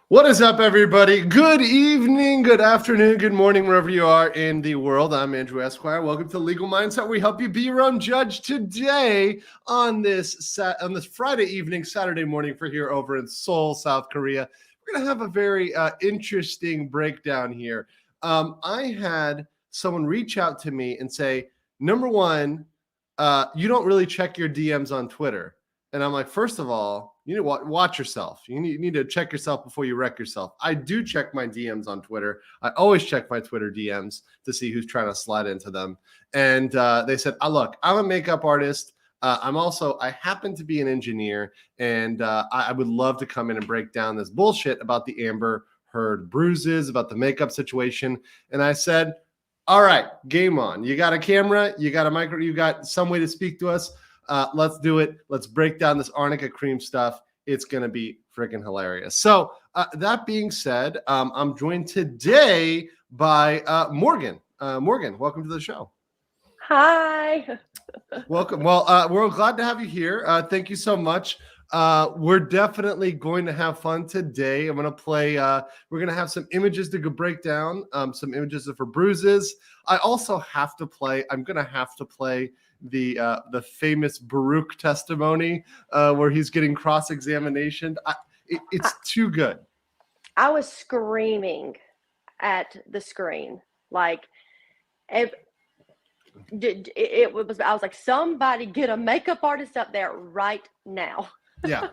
What is up, everybody? Good evening, good afternoon, good morning, wherever you are in the world. I'm Andrew Esquire. Welcome to Legal Mindset, where we help you be your own judge. Today, on this Friday evening, Saturday morning for here over in Seoul, South Korea, we're going to have a very interesting breakdown here. I had someone reach out to me and say, number one, you don't really check your DMs on Twitter. And I'm like, first of all, you need to watch yourself. You need to check yourself before you wreck yourself. I do check my DMs on Twitter. I always check my Twitter DMs to see who's trying to slide into them. And they said, look, I'm a makeup artist. I happen to be an engineer. And I would love to come in and break down this bullshit about the Amber Heard bruises, about the makeup situation. And I said, all right, game on. You got a camera, you got a micro, you got some way to speak to us. Let's do it. Let's break down this Arnica cream stuff. It's going to be freaking hilarious. So that being said, I'm joined today by Morgan. Morgan, welcome to the show. Hi. Welcome. Well, we're glad to have you here. Thank you so much. We're definitely going to have fun today. I'm going to play, we're going to have some images to go break down, some images for bruises. I'm going to have to play the famous Baruch testimony where he's getting cross-examination. It's too good. I was screaming at the screen. Like, it was, I was like, somebody get a makeup artist up there right now. Yeah.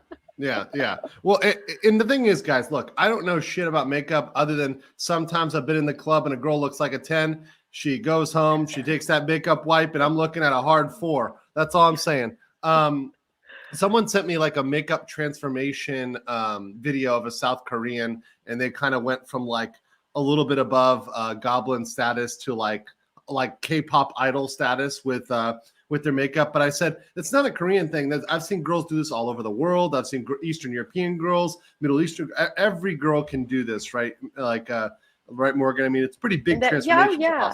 Well, and the thing is, guys, look, I don't know shit about makeup other than sometimes I've been in the club and a girl looks like a 10. She goes home, she takes that makeup wipe, and I'm looking at a hard 4. That's all I'm saying. Someone sent me like a makeup transformation video of a South Korean, and they kind of went from like a little bit above goblin status to like K-pop idol status with their makeup. But I said, it's not a Korean thing. I've seen girls do this all over the world. I've seen Eastern European girls, Middle Eastern, every girl can do this, right? Like, right, Morgan? I mean, it's pretty big transformation. Yeah.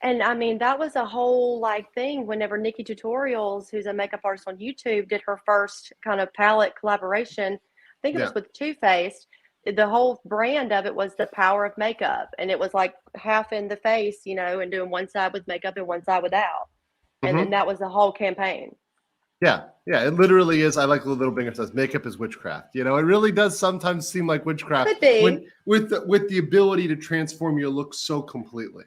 And I mean, that was a whole like thing whenever Nikki Tutorials, who's a makeup artist on YouTube, did her first kind of palette collaboration. I think it was with Too Faced. The whole brand of it was the power of makeup. And it was like half in the face, you know, and doing one side with makeup and one side without. And then that was the whole campaign. Yeah, it literally is. I like the little Binger says, makeup is witchcraft. You know, it really does sometimes seem like witchcraft with the ability to transform your look so completely.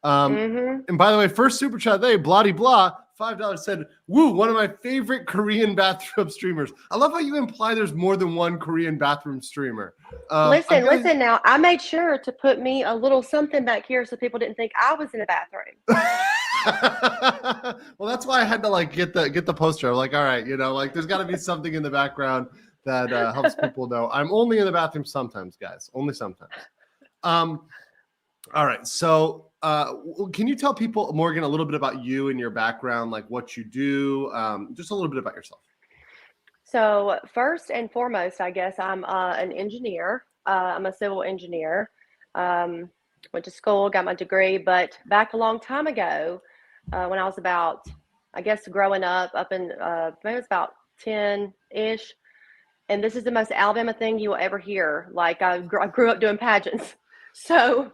And by the way, first super chat today, blah blah, $5 said, woo, one of my favorite Korean bathroom streamers. I love how you imply there's more than one Korean bathroom streamer. Listen now, I made sure to put me a little something back here so people didn't think I was in a bathroom. Well, that's why I had to like get the poster. I'm like, all right, you know, like there's got to be something in the background that helps people know I'm only in the bathroom sometimes, guys, only sometimes. All right, so can you tell people, Morgan, a little bit about you and your background, like what you do, just a little bit about yourself? So first and foremost, I guess I'm an engineer. I'm a civil engineer. Went to school, got my degree, but back a long time ago, when I was about, I guess, growing up in, maybe it was about 10-ish, and this is the most Alabama thing you will ever hear. Like, I grew up doing pageants. So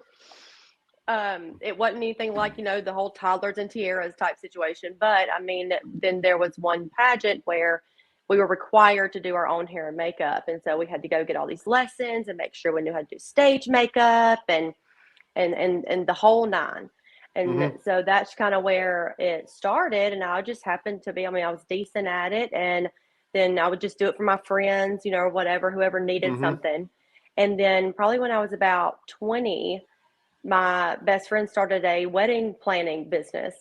it wasn't anything like, you know, the whole toddlers and tiaras type situation. But, I mean, then there was one pageant where we were required to do our own hair and makeup. And so we had to go get all these lessons and make sure we knew how to do stage makeup and the whole 9. And so that's kind of where it started. And I just happened to be, I mean, I was decent at it. And then I would just do it for my friends, you know, or whatever, whoever needed something. And then probably when I was about 20, my best friend started a wedding planning business.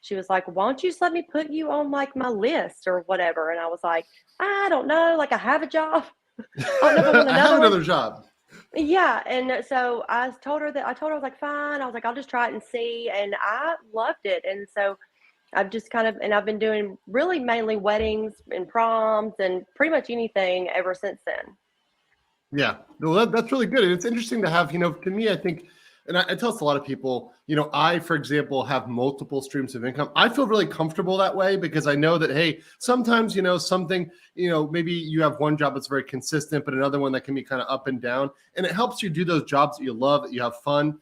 She was like, why don't you just let me put you on like my list or whatever? And I was like, I don't know. Like, I have a job. I don't know if I want I have another job. Yeah. And so I told her, I was like, fine. I was like, I'll just try it and see. And I loved it. And so I've just kind of, and I've been doing really mainly weddings and proms and pretty much anything ever since then. Yeah, well, that's really good. And it's interesting to have, you know, to me, I think And I tell a lot of people, I, for example, have multiple streams of income. I feel really comfortable that way because I know that, hey, sometimes, something, maybe you have one job that's very consistent, but another one that can be kind of up and down. And it helps you do those jobs that you love, that you have fun.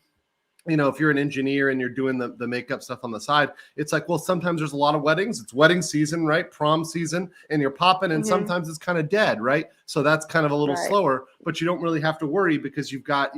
If you're an engineer and you're doing the makeup stuff on the side, it's like, well, sometimes there's a lot of weddings. It's wedding season, right? Prom season, and you're popping, and sometimes it's kind of dead, right? So that's kind of a little slower, but you don't really have to worry because you've got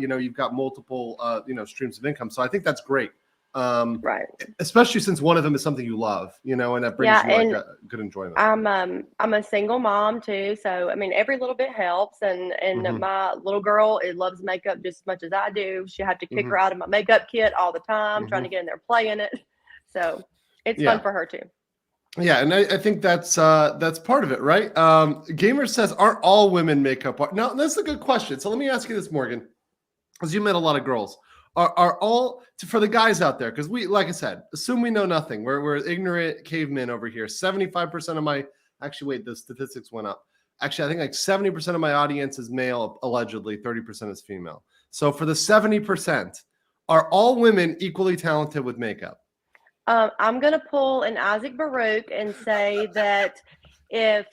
multiple, streams of income. So I think that's great. Right. Especially since one of them is something you love, and that brings you like a good enjoyment. I'm a single mom too. So, I mean, every little bit helps. And my little girl, loves makeup just as much as I do. She had to kick her out of my makeup kit all the time, trying to get in there playing it. So it's fun for her too. Yeah. And I think that's part of it, right? Gamer says, aren't all women makeup? Now, that's a good question. So let me ask you this, Morgan, because you met a lot of girls. Are all, for the guys out there, because we, like I said, assume we know nothing. We're ignorant cavemen over here. 75% of my, actually, wait, the statistics went up. Actually, I think like 70% of my audience is male, allegedly, 30% is female. So for the 70%, are all women equally talented with makeup? I'm going to pull an Isaac Baruch and say that if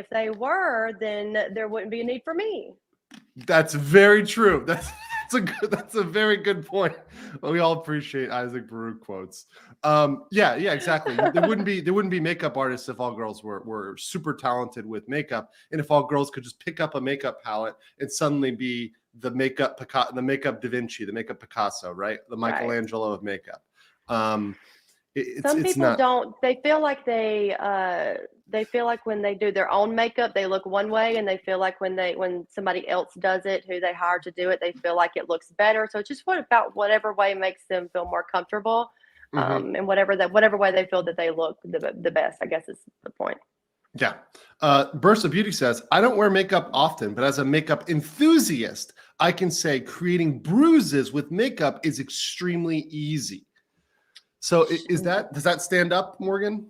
they were, then there wouldn't be a need for me. That's very true. That's a very good point. Well, we all appreciate Isaac Baruch quotes. Yeah, exactly. There wouldn't be makeup artists if all girls were super talented with makeup, and if all girls could just pick up a makeup palette and suddenly be the makeup Da Vinci, the makeup Picasso, right? The Michelangelo of makeup. Some people don't. They feel like when they do their own makeup, they look one way, and they feel like when somebody else does it, who they hire to do it, they feel like it looks better. So it's just about whatever way makes them feel more comfortable, and whatever way they feel that they look the best, I guess is the point. Yeah. Burst of Beauty says, I don't wear makeup often, but as a makeup enthusiast, I can say creating bruises with makeup is extremely easy. So does that stand up, Morgan?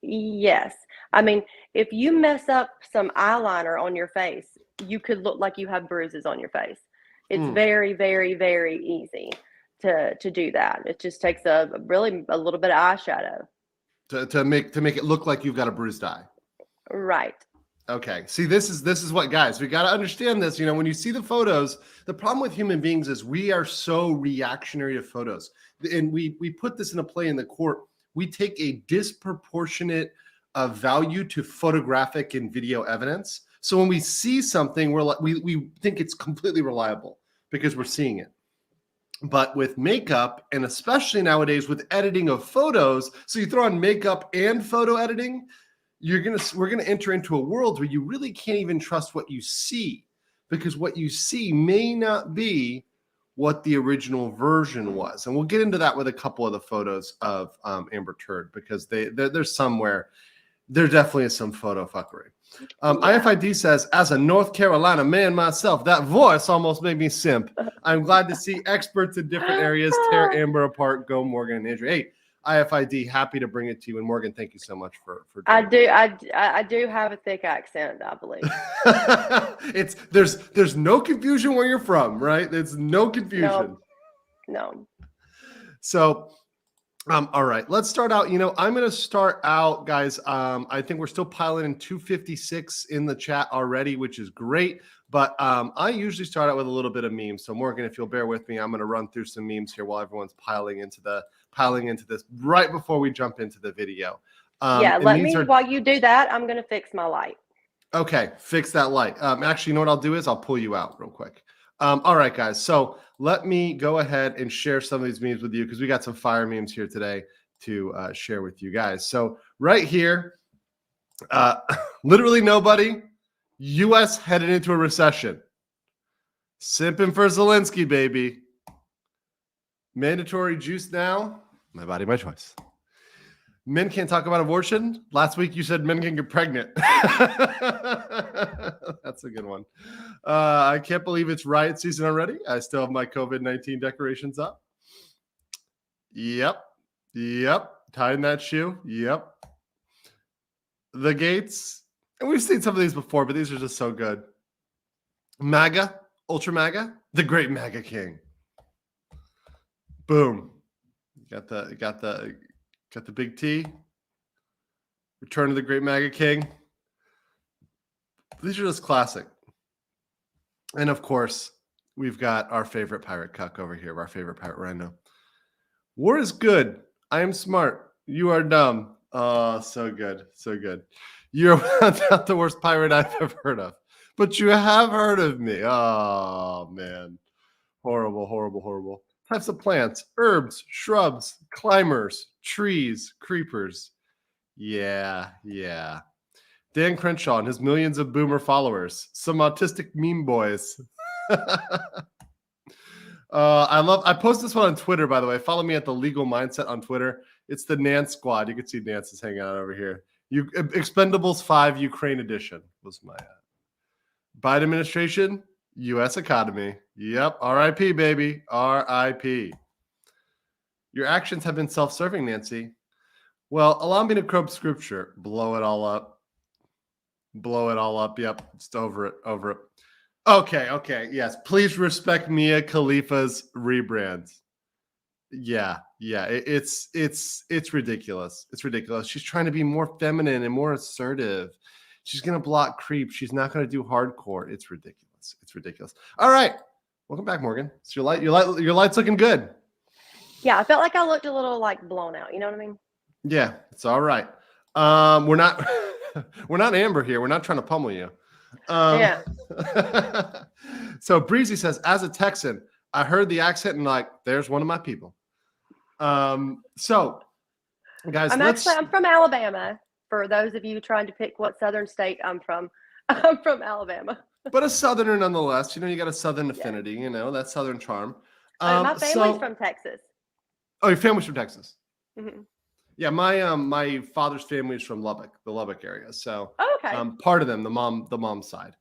Yes. I mean, if you mess up some eyeliner on your face, you could look like you have bruises on your face. It's very, very, very easy to do that. It just takes a little bit of eyeshadow to make it look like you've got a bruised eye. Right. Okay. See, this is what, guys, we got to understand this. When you see the photos, the problem with human beings is we are so reactionary to photos. And we put this in a play in the court. We take a disproportionate value to photographic and video evidence. So when we see something, we think it's completely reliable because we're seeing it. But with makeup, and especially nowadays with editing of photos, so you throw on makeup and photo editing, we're gonna enter into a world where you really can't even trust what you see, because what you see may not be what the original version was. And we'll get into that with a couple of the photos of Amber Turd, because there's somewhere there definitely is some photo fuckery. IFID says, as a North Carolina man myself, that voice almost made me simp. I'm glad to see experts in different areas tear Amber apart. Go Morgan and Andrew. Hey, IFID, happy to bring it to you. And Morgan, thank you so much for I do have a thick accent, I believe. There's no confusion where you're from, right? There's no confusion. No. So all right, let's start out. I'm going to start out, guys. I think we're still piling in 256 in the chat already, which is great. But I usually start out with a little bit of memes. So Morgan, if you'll bear with me, I'm going to run through some memes here while everyone's piling into this right before we jump into the video. While you do that, I'm going to fix my light. Okay, fix that light. Actually, you know what I'll do is I'll pull you out real quick. All right, guys. So let me go ahead and share some of these memes with you, because we got some fire memes here today to share with you guys. So right here, literally nobody. U.S. headed into a recession. Simping for Zelensky, baby. Mandatory juice now. My body, my choice. Men can't talk about abortion. Last week you said men can get pregnant. That's a good one. I can't believe it's riot season already. I still have my COVID-19 decorations up. Yep. Tying that shoe. Yep. The Gates. And we've seen some of these before, but these are just so good. MAGA, Ultra MAGA, the great MAGA king. Boom. Got the big T. Return of the Great Mega King. These are just classic. And of course, we've got our favorite pirate cuck over here, our favorite pirate rhino. War is good. I am smart. You are dumb. Oh, so good. So good. You're not the worst pirate I've ever heard of. But you have heard of me. Oh, man. Horrible, horrible, horrible. Types of plants, herbs, shrubs, climbers, trees, creepers. Yeah. Dan Crenshaw and his millions of boomer followers. Some autistic meme boys. I post this one on Twitter, by the way. Follow me at the Legal Mindset on Twitter. It's the Nance Squad. You can see Nance is hanging out over here. Expendables 5 Ukraine edition was my Biden administration, U.S. economy. Yep. R.I.P. baby. R.I.P. Your actions have been self-serving, Nancy. Well, allow me to quote scripture. Blow it all up. Blow it all up. Yep. Just over it. Okay. Yes. Please respect Mia Khalifa's rebrands. Yeah. It's ridiculous. It's ridiculous. She's trying to be more feminine and more assertive. She's going to block creep. She's not going to do hardcore. It's ridiculous. It's ridiculous. All right. Welcome back, Morgan. So your light's looking good. Yeah, I felt like I looked a little like blown out. You know what I mean? Yeah, it's all right. We're not Amber here. We're not trying to pummel you. Yeah. So Breezy says, as a Texan, I heard the accent and like, there's one of my people. So guys, I'm from Alabama. For those of you trying to pick what southern state I'm from Alabama. But a southerner nonetheless. You got a southern affinity. You know that southern charm. My family's from Texas. Oh, your family's from Texas. Mm-hmm. Yeah, my father's family is from Lubbock, the Lubbock area. So, okay. Part of them, the mom's side.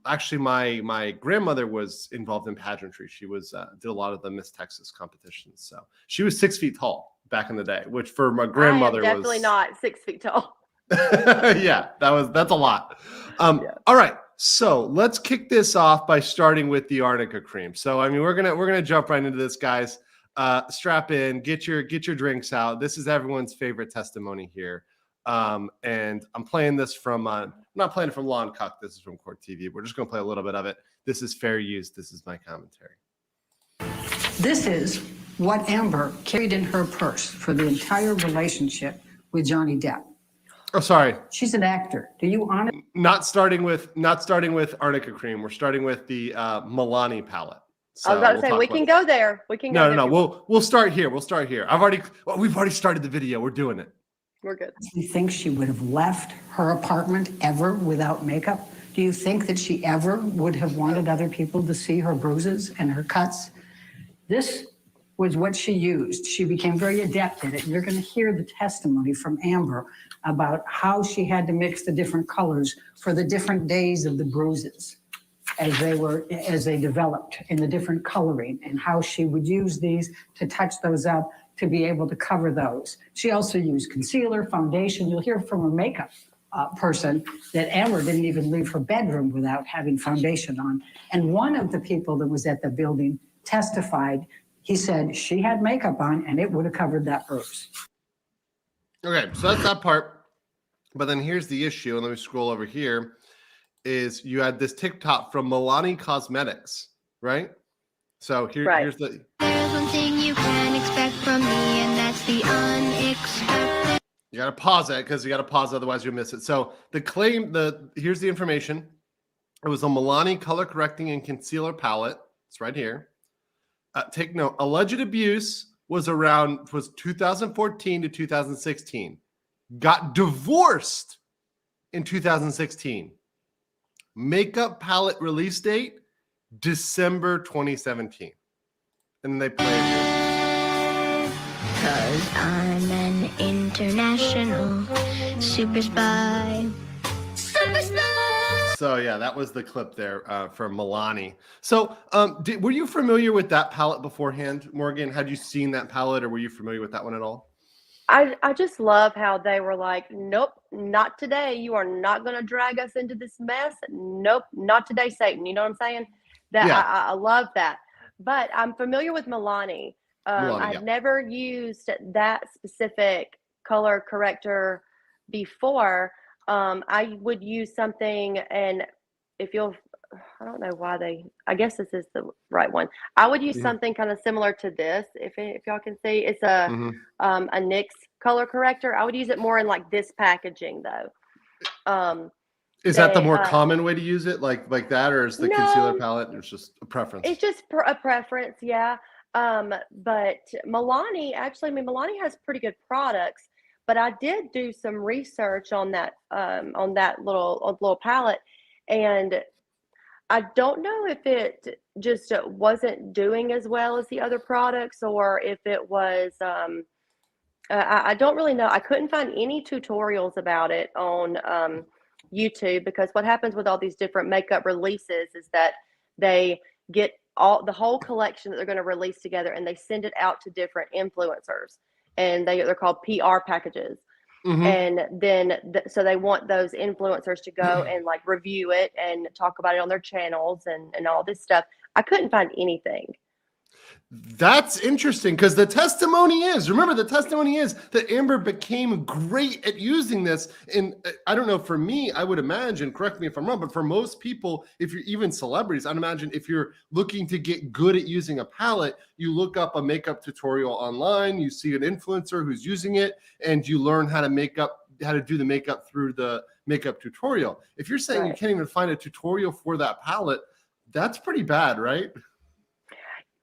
Actually, my grandmother was involved in pageantry. She was did a lot of the Miss Texas competitions. So she was 6 feet tall back in the day, which for my grandmother I am definitely not 6 feet tall. Yeah, that's a lot. All right. So let's kick this off by starting with the Arnica cream. So I mean, we're gonna jump right into this, guys. Strap in, get your drinks out. This is everyone's favorite testimony here. And I'm playing this from I'm not playing it from Law and Cuck. This is from Court TV. We're just gonna play a little bit of it. This is fair use. This is my commentary. This is what Amber carried in her purse for the entire relationship with Johnny Depp. Oh, sorry. She's an actor. Do you honestly? Not starting with Arnica cream. We're starting with the Milani palette. So I was about to say we can go there. We can go there. No. We'll start here. We've already started the video. We're doing it. We're good. Do you think she would have left her apartment ever without makeup? Do you think that she ever would have wanted other people to see her bruises and her cuts? This was what she used. She became very adept at it. You're going to hear the testimony from Amber about how she had to mix the different colors for the different days of the bruises as they developed in the different coloring, and how she would use these to touch those up to be able to cover those. She also used concealer, foundation. You'll hear from her makeup person that Amber didn't even leave her bedroom without having foundation on. And one of the people that was at the building testified. He said she had makeup on and it would have covered that bruise. Okay, so that's that part. But then here's the issue, and let me scroll over here, is you had this TikTok from Milani Cosmetics, right? So here's the... There's one thing you can expect from me, and that's the unexpected. You got to pause it, because you got to pause, otherwise you'll miss it. So here's the information. It was a Milani color correcting and concealer palette. It's right here. Take note, alleged abuse was 2014 to 2016. Got divorced in 2016. Makeup palette release date, December 2017. And they played it. 'Cause I'm an international super spy. Super spy! So yeah, that was the clip there from Milani. So were you familiar with that palette beforehand, Morgan? Had you seen that palette, or were you familiar with that one at all? I just love how they were like, nope, not today. You are not going to drag us into this mess. Nope, not today, Satan. You know what I'm saying? I love that. But I'm familiar with Milani. Milani, I've never used that specific color corrector before. I would use something, and if you'll, I don't know why I guess this is the right one. I would use Mhm. something kind of similar to this. If y'all can see, it's a NYX color corrector. I would use it more in like this packaging though. Is that the more common way to use it, like that, or is the concealer palette? It's just a preference. It's just a preference, yeah. But Milani, actually, I mean, Milani has pretty good products. But I did do some research on that little palette, and I don't know if it just wasn't doing as well as the other products, or if it was. I don't really know. I couldn't find any tutorials about it on YouTube, because what happens with all these different makeup releases is that they get the whole collection that they're going to release together, and they send it out to different influencers, and they're called PR packages. And then so they want those influencers to go and like review it and talk about it on their channels and all this stuff. I couldn't find anything. That's interesting, because the testimony is that Amber became great at using this. And I don't know, for me, I would imagine, correct me if I'm wrong, but for most people, if you're even celebrities, I'd imagine if you're looking to get good at using a palette, you look up a makeup tutorial online, you see an influencer who's using it, and you learn how to do the makeup through the makeup tutorial. If you're saying you can't even find a tutorial for that palette, that's pretty bad, right?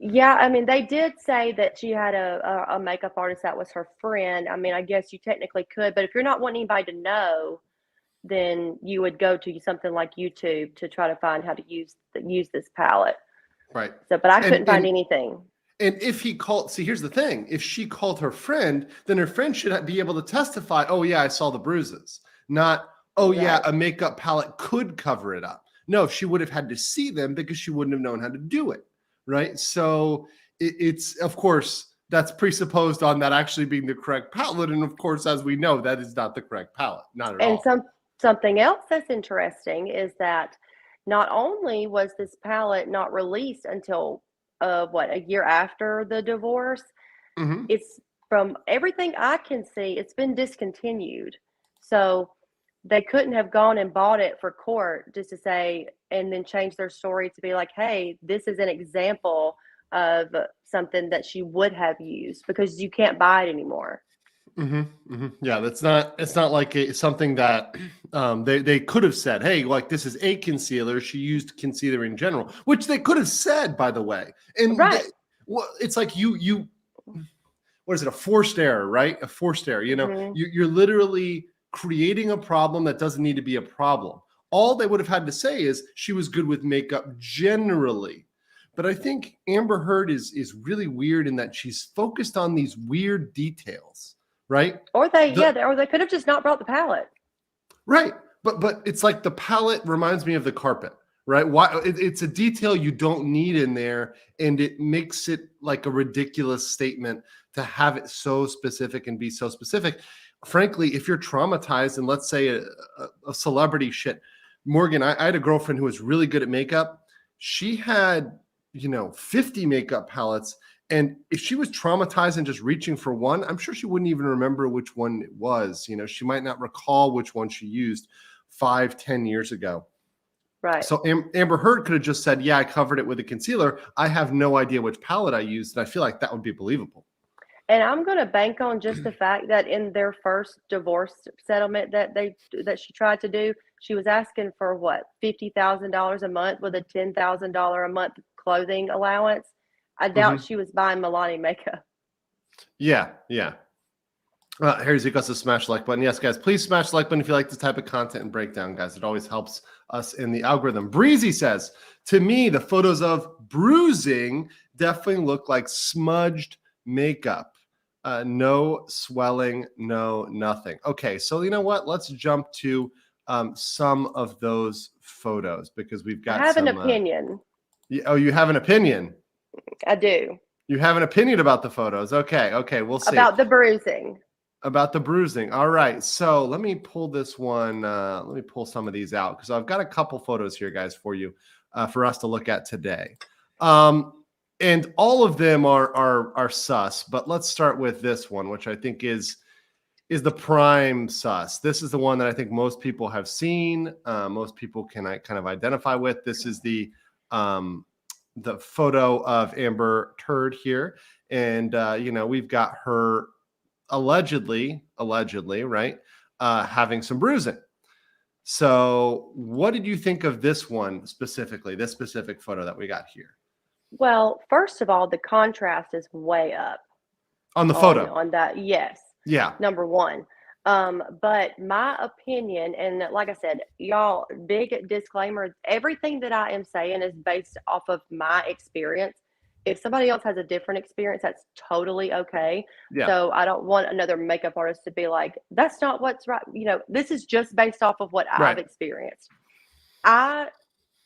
Yeah, I mean, they did say that she had a makeup artist that was her friend. I mean, I guess you technically could, but if you're not wanting anybody to know, then you would go to something like YouTube to try to find how to use this palette. Right. So, but I couldn't find anything. And if he called, see, here's the thing: if she called her friend, then her friend should be able to testify. Oh yeah, I saw the bruises. Not, oh yeah, a makeup palette could cover it up. No, she would have had to see them, because she wouldn't have known how to do it. Right. So it's, of course, that's presupposed on that actually being the correct palette. And of course, as we know, that is not the correct palette. Not at all. And something else that's interesting is that not only was this palette not released until a year after the divorce, it's, from everything I can see, it's been discontinued. So they couldn't have gone and bought it for court just to say, and then change their story to be like, hey, this is an example of something that she would have used, because you can't buy it anymore. Yeah, it's not like something that they could have said, hey, like, this is a concealer. She used concealer in general, which they could have said, by the way. And it's like you what is it? A forced error, right? A forced error. You know, you're literally creating a problem that doesn't need to be a problem. All they would have had to say is she was good with makeup generally. But I think Amber Heard is really weird in that she's focused on these weird details, right? Or they could have just not brought the palette. Right. But it's like the palette reminds me of the carpet, right? Why it's a detail you don't need in there, and it makes it like a ridiculous statement to have it so specific and be so specific. Frankly, if you're traumatized, and let's say a celebrity shit, Morgan, I had a girlfriend who was really good at makeup. She had, 50 makeup palettes. And if she was traumatized and just reaching for one, I'm sure she wouldn't even remember which one it was. She might not recall which one she used 5-10 years ago. Right. So Amber Heard could have just said, yeah, I covered it with a concealer. I have no idea which palette I used. And I feel like that would be believable. And I'm going to bank on just the fact that in their first divorce settlement that she tried to do, she was asking for what, $50,000 a month with a $10,000 a month clothing allowance. I doubt she was buying Milani makeup. Yeah. Here's because to smash the like button. Yes, guys, please smash the like button if you like this type of content and breakdown, guys. It always helps us in the algorithm. Breezy says, to me, the photos of bruising definitely look like smudged makeup. No swelling, no nothing. Okay, so you know what? Let's jump to some of those photos, because we've got. I have an opinion. You have an opinion? I do. You have an opinion about the photos? Okay, we'll see. About the bruising. About the bruising. All right, so let me pull this one. Let me pull some of these out, because I've got a couple photos here, guys, for you, for us to look at today. And all of them are sus, but let's start with this one, which I think is the prime sus. This is the one that I think most people have seen. Most people can kind of identify with. This is the photo of Amber Turd here, and we've got her allegedly, right, having some bruising. So, what did you think of this one specifically? This specific photo that we got here. Well, first of all, the contrast is way up On the photo. on that. Yes. Yeah. Number one. But my opinion, and like I said, y'all, big disclaimer, everything that I am saying is based off of my experience. If somebody else has a different experience, that's totally okay. Yeah. So I don't want another makeup artist to be like, that's not what's right. This is just based off of what I've experienced. I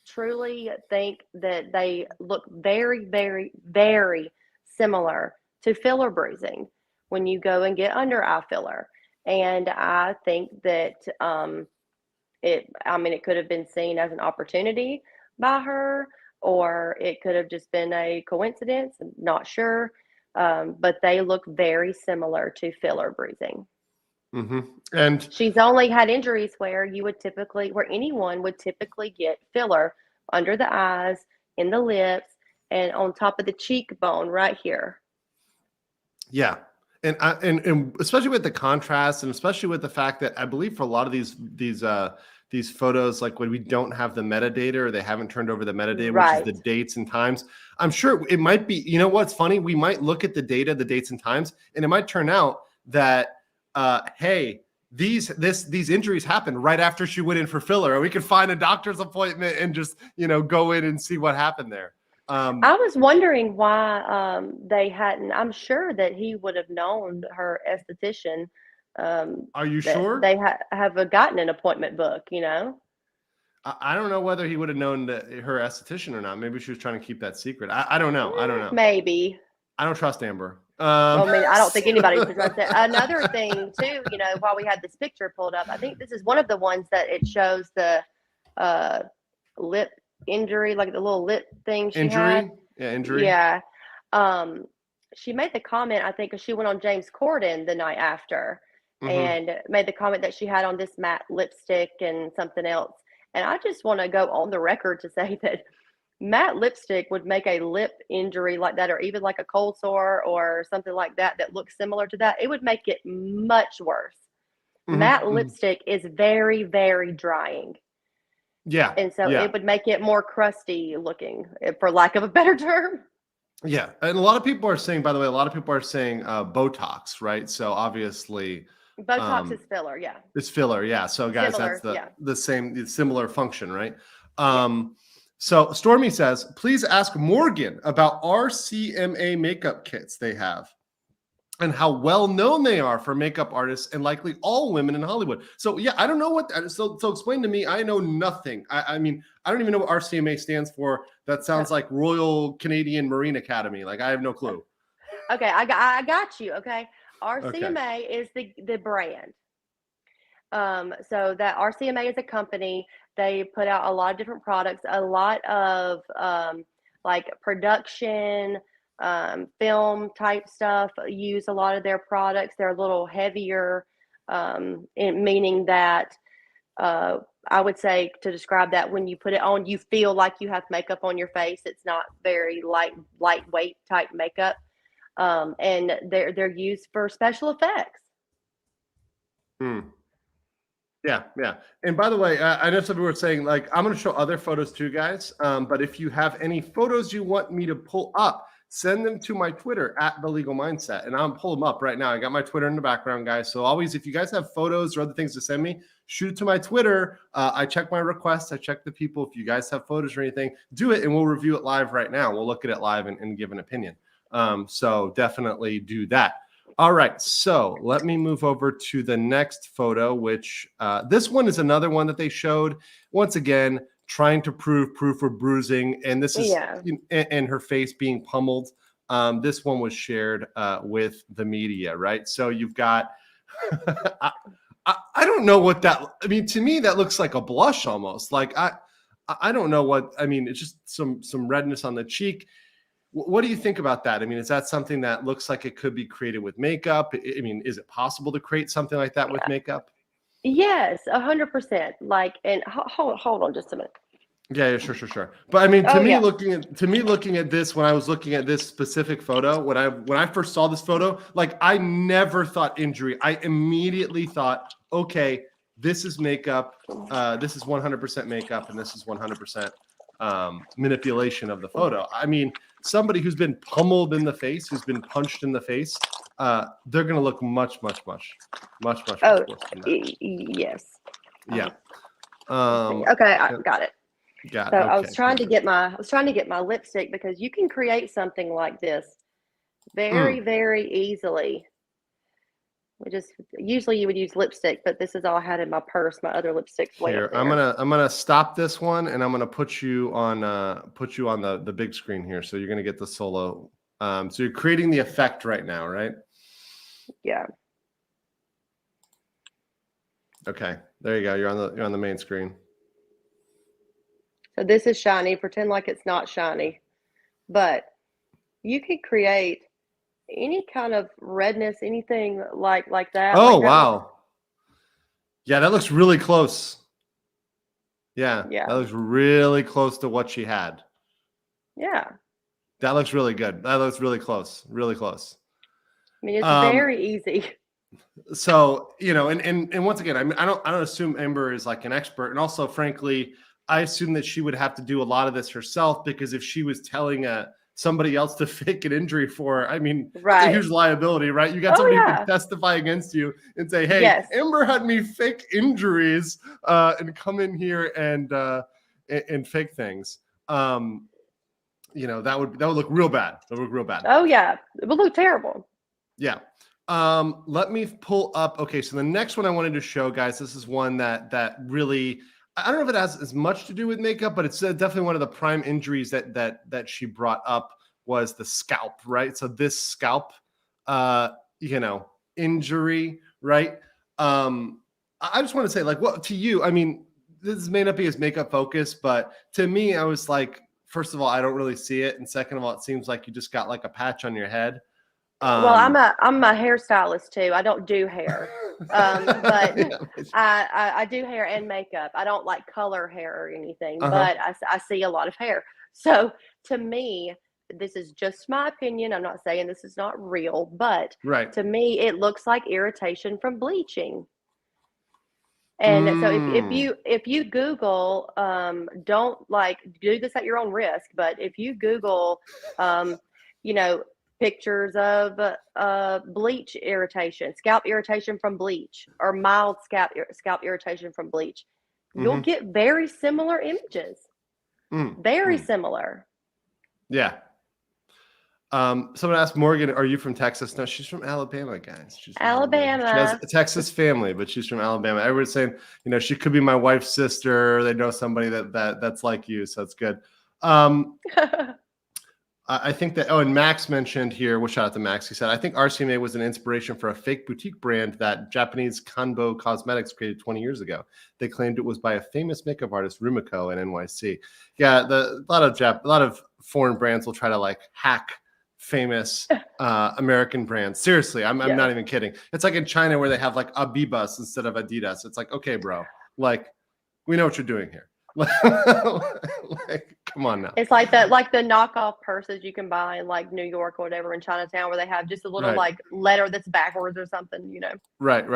truly think that they look very, very, very similar to filler bruising when you go and get under eye filler. And I think that it could have been seen as an opportunity by her, or it could have just been a coincidence. I'm not sure. But they look very similar to filler bruising. Mm-hmm. And she's only had injuries where anyone would typically get filler under the eyes, in the lips, and on top of the cheekbone right here. Yeah. And especially with the contrast, and especially with the fact that I believe for a lot of these photos, like when we don't have the metadata or they haven't turned over the metadata, which is the dates and times, I'm sure it might be, what's funny? We might look at the data, the dates and times, and it might turn out that, hey, these injuries happened right after she went in for filler, or we could find a doctor's appointment and just, go in and see what happened there. I was wondering why they hadn't. I'm sure that he would have known her esthetician. Are you sure? They have gotten an appointment book, I don't know whether he would have known her esthetician or not. Maybe she was trying to keep that secret. I don't know. Maybe. I don't trust Amber. I don't think anybody trusts that. Another thing, too, while we had this picture pulled up, I think this is one of the ones that it shows the lip injury, like the little lip thing she had. Injury. Yeah. She made the comment, I think, because she went on James Corden the night after and made the comment that she had on this matte lipstick and something else. And I just want to go on the record to say that matte lipstick would make a lip injury like that, or even like a cold sore or something like that looks similar to that. It would make it much worse. Matte lipstick is very, very drying. Yeah. And so it would make it more crusty looking, for lack of a better term. Yeah. And a lot of people are saying, by the way, Botox, right? So obviously Botox is filler. Yeah. It's filler. Yeah. So guys, that's similar function, right? So Stormy says, please ask Morgan about RCMA makeup kits they have and how well known they are for makeup artists and likely all women in Hollywood. So yeah, I don't know what that is. So explain to me. I know nothing. I mean, I don't even know what RCMA stands for. That sounds like Royal Canadian Marine Academy. Like I have no clue. Okay, I got you. Okay, RCMA is the brand. So that RCMA is a company. They put out a lot of different products, a lot of like production, film type stuff. Use a lot of their products. They're a little heavier, meaning that I would say, to describe that, when you put it on, you feel like you have makeup on your face. It's not very lightweight type makeup, and they're used for special effects. Yeah. And by the way, I know some people were saying, like, I'm going to show other photos too, guys. But if you have any photos you want me to pull up, send them to my Twitter at The Legal Mindset, and I'll pull them up right now. I got my Twitter in the background, guys. So always, if you guys have photos or other things to send me, shoot it to my Twitter. I check my requests. I check the people. If you guys have photos or anything, do it, and we'll review it live right now. We'll look at it live and give an opinion. So definitely do that. All right, so let me move over to the next photo, which this one is another one that they showed. Once again, trying to prove proof of bruising, and this is and her face being pummeled. This one was shared with the media, right? So you've got, I don't know what that. I mean, to me, that looks like a blush almost. Like I don't know what. I mean, it's just some redness on the cheek. What do you think about that? I mean, is that something that looks like it could be created with makeup? I mean, is it possible to create something like that with makeup? Yes, 100%. Like, and hold on just a minute. Yeah, sure. But I mean, Oh, yeah. looking at this, when I was looking at this specific photo, when I first saw this photo, like I never thought injury. I immediately thought, okay, this is makeup. This is 100% makeup, and this is 100% manipulation of the photo. I mean, somebody who's been pummeled in the face, who's been punched in the face, they're going to look much worse than that. Yes. Yeah. Okay, I got it. Got So it. I was Okay, trying to perfect. get my lipstick, because you can create something like this very easily. Usually you would use lipstick, but this is all I had in my purse. My other lipstick's way up Here, there. I'm gonna stop this one, and I'm gonna put you on the big screen here. So you're gonna get the solo. So you're creating the effect right now, right? Yeah. Okay, there you go. You're on the main screen. So this is shiny. Pretend like it's not shiny, but you could create any kind of redness, anything like that. Oh, like that wow. Yeah, that looks really close. Yeah, Yeah. that looks really close to what she had. Yeah. That looks really good. That looks really close. Really close. I mean, it's very easy. So, and once again, I mean, I don't assume Amber is like an expert. And also, frankly, I assume that she would have to do a lot of this herself, because if she was telling somebody else to fake an injury for her, I mean, it's a huge liability, right? You got somebody who can testify against you and say, hey, Amber had me fake injuries and come in here and fake things. That would look real bad. That would look real bad. Oh, yeah. It would look terrible. Yeah. Let me pull up. Okay, so the next one I wanted to show, guys, this is one that really, I don't know if it has as much to do with makeup, but it's definitely one of the prime injuries that she brought up was the scalp, right? So this scalp, injury, right? I just want to say, like, what to you? I mean, this may not be as makeup focused, but to me, I was like, first of all, I don't really see it, and second of all, it seems like you just got like a patch on your head. Well, I'm a hairstylist too. I don't do hair, but I do hair and makeup. I don't like color hair or anything, but I see a lot of hair. So to me, this is just my opinion. I'm not saying this is not real, but to me, it looks like irritation from bleaching. And so if you Google, don't like do this at your own risk, but if you Google, pictures of bleach irritation, scalp irritation from bleach, or mild scalp irritation from bleach, you'll get very similar images. Very similar. Yeah. Someone asked Morgan, are you from Texas? No, she's from Alabama, guys. She's from Alabama. She has a Texas family, but she's from Alabama. Everyone's saying, she could be my wife's sister. They know somebody that's like you, so it's good. I think that, and Max mentioned here, we'll shout out to Max. He said, I think RCMA was an inspiration for a fake boutique brand that Japanese Kanbo Cosmetics created 20 years ago. They claimed it was by a famous makeup artist, Rumiko, in NYC. Yeah, a lot of foreign brands will try to like hack famous American brands. Seriously, I'm not even kidding. It's like in China where they have like Abibas instead of Adidas. It's like, okay, bro, like we know what you're doing here. Like, come on now. It's like the knockoff purses you can buy in like New York or whatever in Chinatown, where they have just a little like letter that's backwards or something, Right.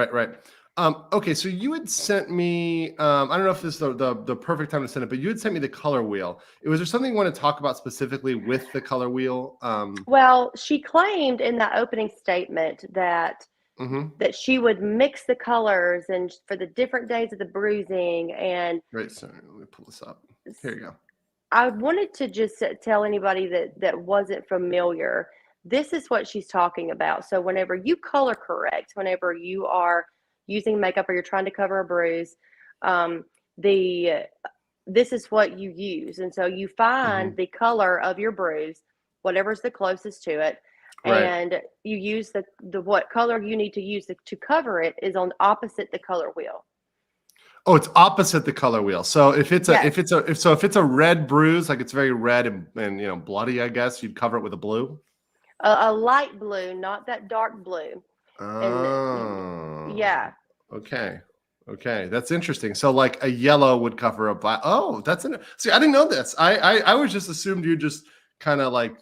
Okay, so you had sent me. I don't know if this is the perfect time to send it, but you had sent me the color wheel. Was there something you want to talk about specifically with the color wheel? Well, she claimed in that opening statement that she would mix the colors and for the different days of the bruising and. Right. Sorry, let me pull this up. Here you go. I wanted to just tell anybody that wasn't familiar, this is what she's talking about. So whenever you color correct, whenever you are using makeup or you're trying to cover a bruise, this is what you use. And so you find the color of your bruise, whatever's the closest to it, and you use the what color you need to use to cover it is on opposite the color wheel. Oh, it's opposite the color wheel. So if it's Yes. if it's a red bruise, like it's very red and bloody, I guess you'd cover it with a blue. A light blue, not that dark blue. Oh, Yeah. okay. Okay, that's interesting. So like a yellow would cover a black. Oh, see, I didn't know this. I always just assumed you just kind of like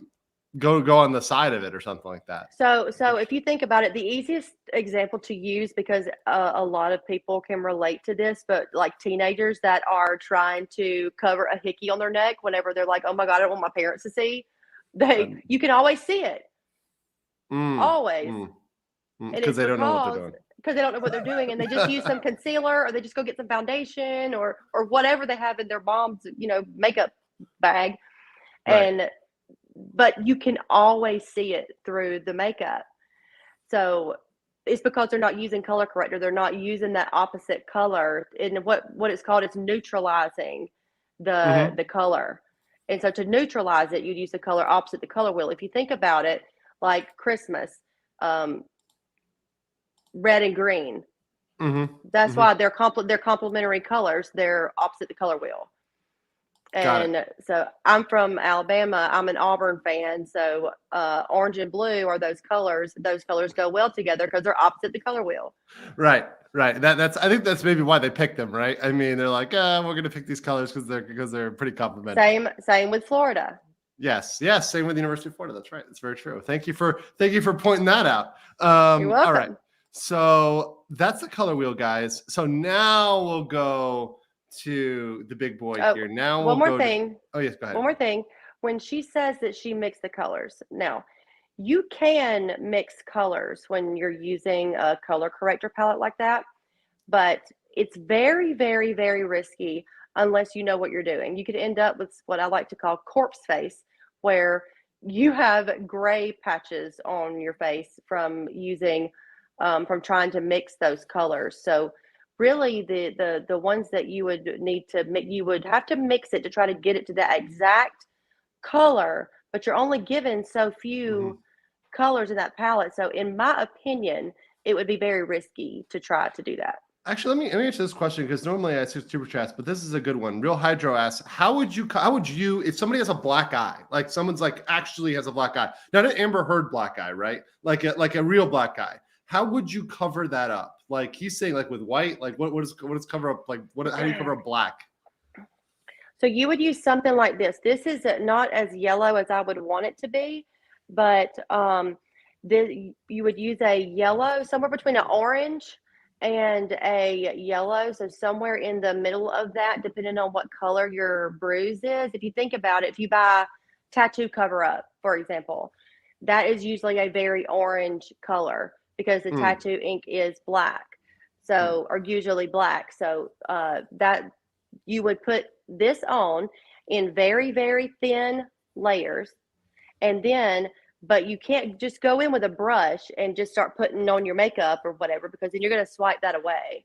go on the side of it or something like that. So if you think about it, the easiest example to use, because a lot of people can relate to this, but like teenagers that are trying to cover a hickey on their neck whenever they're like, oh my God, I don't want my parents to see, you can always see it. Always. Because they don't know what they're doing. Because they don't know what they're doing, and they just use some concealer, or they just go get some foundation or whatever they have in their mom's makeup bag, Right. but you can always see it through the makeup. So it's because they're not using color corrector. They're not using that opposite color. And what it's called, it's neutralizing the color. And so to neutralize it, you'd use the color opposite the color wheel. If you think about it, like Christmas, red and green. That's why they're complementary colors. They're opposite the color wheel. And so I'm from Alabama. I'm an Auburn fan. So orange and blue are those colors. Those colors go well together because they're opposite the color wheel. Right. I think that's maybe why they picked them, right? I mean, they're like, we're gonna pick these colors because they're pretty complementary. Same with Florida. Yes. Same with the University of Florida. That's right. That's very true. Thank you for pointing that out. You're welcome. All right. So that's the color wheel, guys. So now we'll go to the big boy here. Now one more thing. Oh yes, go ahead. One more thing. When she says that she mixed the colors, now you can mix colors when you're using a color corrector palette like that, but it's very, very, very risky unless you know what you're doing. You could end up with what I like to call corpse face, where you have gray patches on your face from from trying to mix those colors. So really the ones that you would need to mix, you would have to mix it to try to get it to that exact color, but you're only given so few colors in that palette. So in my opinion, it would be very risky to try to do that. Actually, let me answer this question, because normally I see super chats, but this is a good one. Real Hydro asks, how would you, if somebody has a black eye, like someone's like actually has a black eye, not an Amber Heard black eye, right? Like a real black eye. How would you cover that up? Like he's saying, like with white, like what does cover up? Like how do you cover up black? So you would use something like this. This is not as yellow as I would want it to be, but you would use a yellow, somewhere between an orange and a yellow. So somewhere in the middle of that, depending on what color your bruise is. If you think about it, if you buy tattoo cover up, for example, that is usually a very orange color, because the tattoo ink is black. So, or usually black. So that you would put this on in very, very thin layers. And then, but you can't just go in with a brush and just start putting on your makeup or whatever, because then you're going to swipe that away.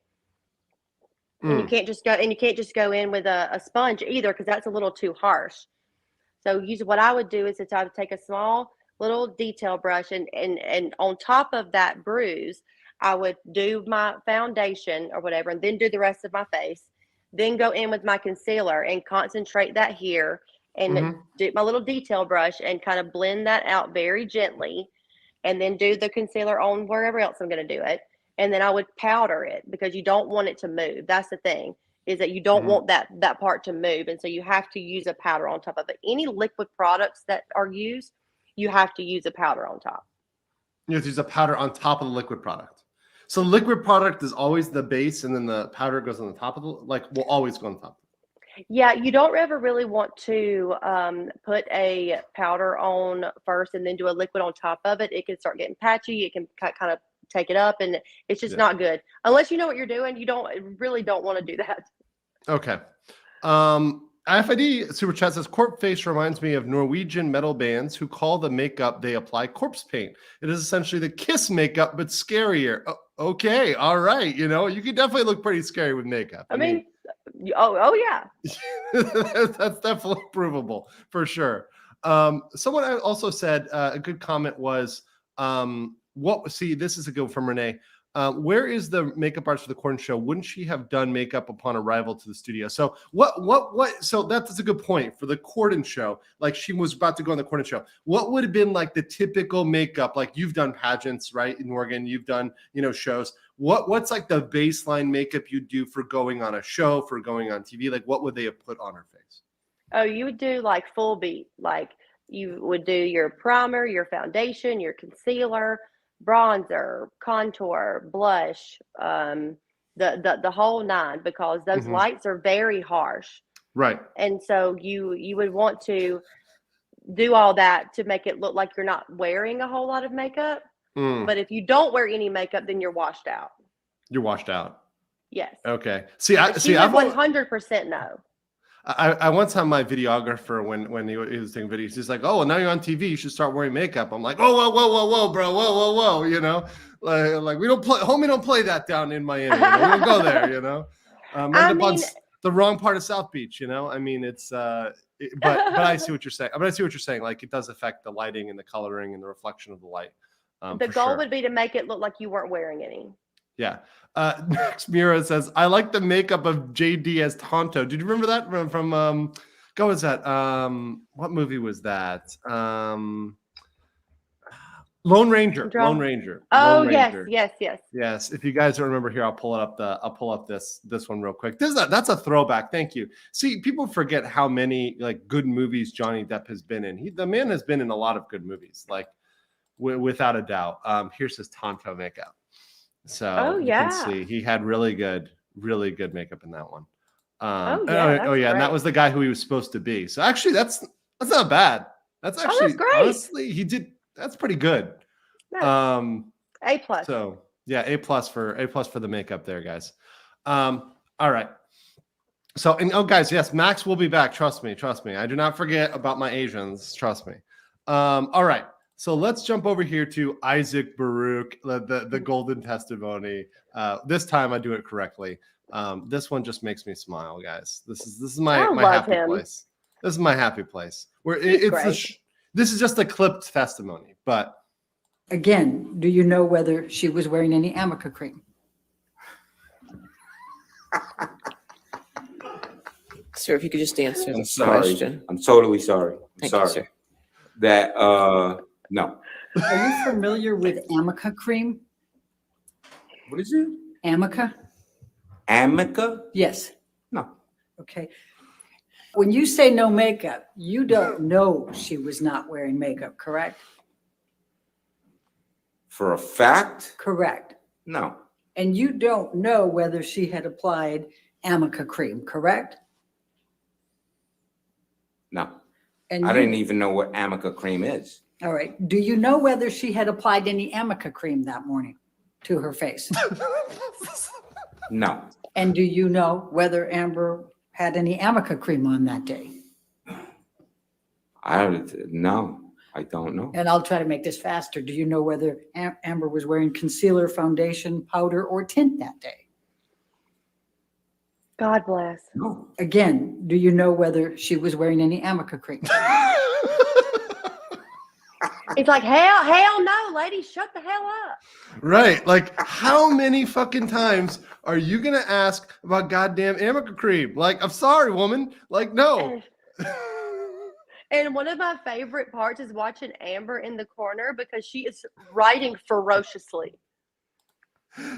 And you can't just go in with a sponge either, because that's a little too harsh. So what I would do is I would take a small little detail brush, and on top of that bruise, I would do my foundation or whatever, and then do the rest of my face. Then go in with my concealer and concentrate that here, and do my little detail brush and kind of blend that out very gently, and then do the concealer on wherever else I'm going to do it. And then I would powder it, because you don't want it to move. That's the thing, is that you don't want that part to move. And so you have to use a powder on top of it. Any liquid products that are used, you have to use a powder on top. You have to use a powder on top of the liquid product. So liquid product is always the base, and then the powder goes on the top of will always go on top. Yeah, you don't ever really want to put a powder on first and then do a liquid on top of it. It can start getting patchy. It can kind of take it up, and it's just not good. Unless you know what you're doing, you really don't want to do that. Okay. IFID Super Chat says, corpse face reminds me of Norwegian metal bands who call the makeup they apply corpse paint. It is essentially the Kiss makeup, but scarier. Oh, okay. All right. You can definitely look pretty scary with makeup. I mean, oh yeah. That's definitely provable for sure. Someone also said a good comment was, See, this is a good from Renee. Where is the makeup artist for the Corn Show? Wouldn't she have done makeup upon arrival to the studio? So so that's a good point for the Corden Show. Like she was about to go on the Corden Show. What would have been like the typical makeup? Like you've done pageants, right? In Oregon, you've done, shows. What's like the baseline makeup you do for going on a show, for going on TV? Like what would they have put on her face? Oh, you would do like full beat. Like you would do your primer, your foundation, your concealer, bronzer, contour, blush, the whole nine, because those lights are very harsh. Right. And so you would want to do all that to make it look like you're not wearing a whole lot of makeup. But if you don't wear any makeup, then you're washed out. You're washed out. Yes. Okay. See, I've 100% know. I once had my videographer when he was taking videos. He's like, "Oh, well, now you're on TV. You should start wearing makeup." I'm like, "Oh, whoa, bro, whoa." Like we don't play, homie, don't play that down in Miami. We don't go there, on the wrong part of South Beach. I mean, it's but I see what you're saying. I see what you're saying. Like it does affect the lighting and the coloring and the reflection of the light. The goal would be to make it look like you weren't wearing any. Yeah. Next Mira says, I like the makeup of JD as Tonto. Did you remember that from what was that? What movie was that? Lone Ranger. Lone Ranger. Oh, Lone Ranger. yes. Yes. If you guys don't remember here, I'll pull up this one real quick. That's a throwback. Thank you. See, people forget how many like good movies Johnny Depp has been in. The man has been in a lot of good movies, like without a doubt. Here's his Tonto makeup. So you can see he had really good makeup in that one. Great. And that was the guy who he was supposed to be. So actually, that's not bad. That's actually that's great. Honestly, he did. That's pretty good. Nice. A+. So yeah, A+ for the makeup there, guys. All right. So guys, yes, Max will be back. Trust me. I do not forget about my Asians. Trust me. All right. So let's jump over here to Isaac Baruch, the golden testimony. This time I do it correctly. This one just makes me smile, guys. This is my happy place. This is my happy place. Where this is just a clipped testimony, but again, do you know whether she was wearing any Arnicare cream? Sir, if you could just answer I'm the sorry. question. I'm totally sorry. Thank sorry. you, sir. That no. Are you familiar with Arnicare cream? What is it? Arnicare? Amica? Yes. No. Okay. When you say no makeup, you don't know she was not wearing makeup, correct? For a fact? Correct. No. And you don't know whether she had applied Arnicare cream, correct? No. And I didn't even know what Amica cream is. All right. Do you know whether she had applied any Arnicare cream that morning to her face? No. And do you know whether Amber had any Arnicare cream on that day? No, I don't know. And I'll try to make this faster. Do you know whether Amber was wearing concealer, foundation, powder, or tint that day? God bless. No. Again, do you know whether she was wearing any Arnicare cream? It's like, hell no, lady, shut the hell up. right. Like, how many fucking times are you gonna ask about goddamn Arnicare cream? Like, I'm sorry, woman. Like, no. And one of my favorite parts is watching Amber in the corner because she is writing ferociously.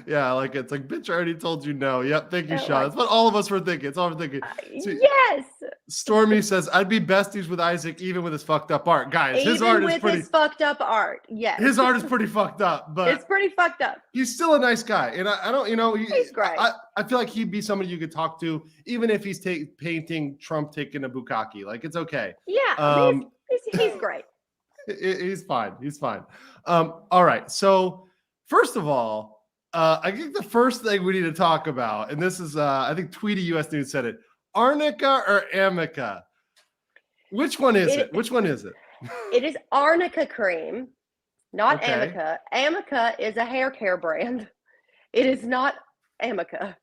Yeah, like it's like, bitch, I already told you no. Yep, thank you, Yeah, Sean. That's what all of us were thinking. It's all we're thinking. See, Yes. Stormy says, I'd be besties with Isaac even with his fucked up art. Guys, his Even art with is pretty his fucked up art. Yes. his art is pretty fucked up, but It's pretty fucked up. he's still a nice guy. And I don't, He's great. I feel like he'd be somebody you could talk to, even if he's painting Trump taking a bukkake. Like, it's okay. Yeah. He's great. He's fine. He's fine. All right. So first of all, I think the first thing we need to talk about, and this is, I think Tweety US News said it, Arnica or Amica? Which one is it? Which one is it? It is Arnica cream, not Okay. Amica. Amica is a hair care brand. It is not Amica.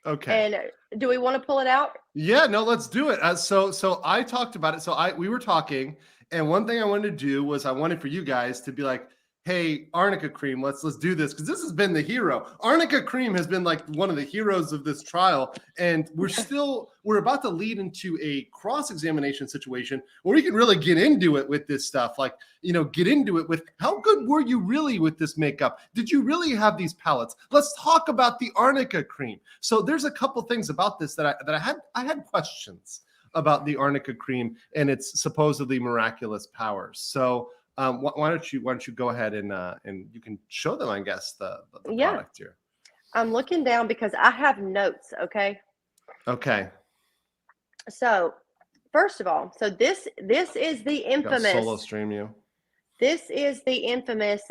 Okay. And do we want to pull it out? Yeah, no, let's do it. So I talked about it. So we were talking, and one thing I wanted to do was I wanted for you guys to be like, hey, Arnica cream, let's do this, because this has been the hero. Arnica cream has been like one of the heroes of this trial, and we're about to lead into a cross-examination situation where we can really get into it with this stuff. Like, get into it with how good were you really with this makeup? Did you really have these palettes? Let's talk about the Arnica cream. So there's a couple things about this that I had questions about the Arnica cream and its supposedly miraculous powers. So why don't you go ahead and you can show them, I guess, the product here. I'm looking down because I have notes. Okay. So first of all, this is the infamous solo stream you. This is the infamous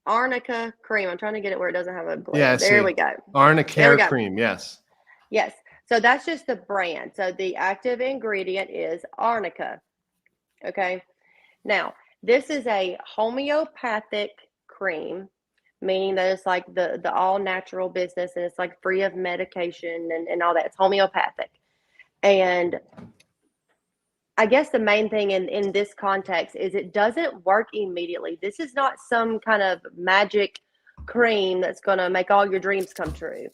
Arnica cream. I'm trying to get it where it doesn't have a glare. Yeah, there we go. Arnicare cream. Yes. So that's just the brand. So the active ingredient is Arnica. Okay. Now, this is a homeopathic cream, meaning that it's like the all natural business, and it's like free of medication and all that. It's homeopathic. And I guess the main thing in this context is it doesn't work immediately. This is not some kind of magic cream that's going to make all your dreams come true.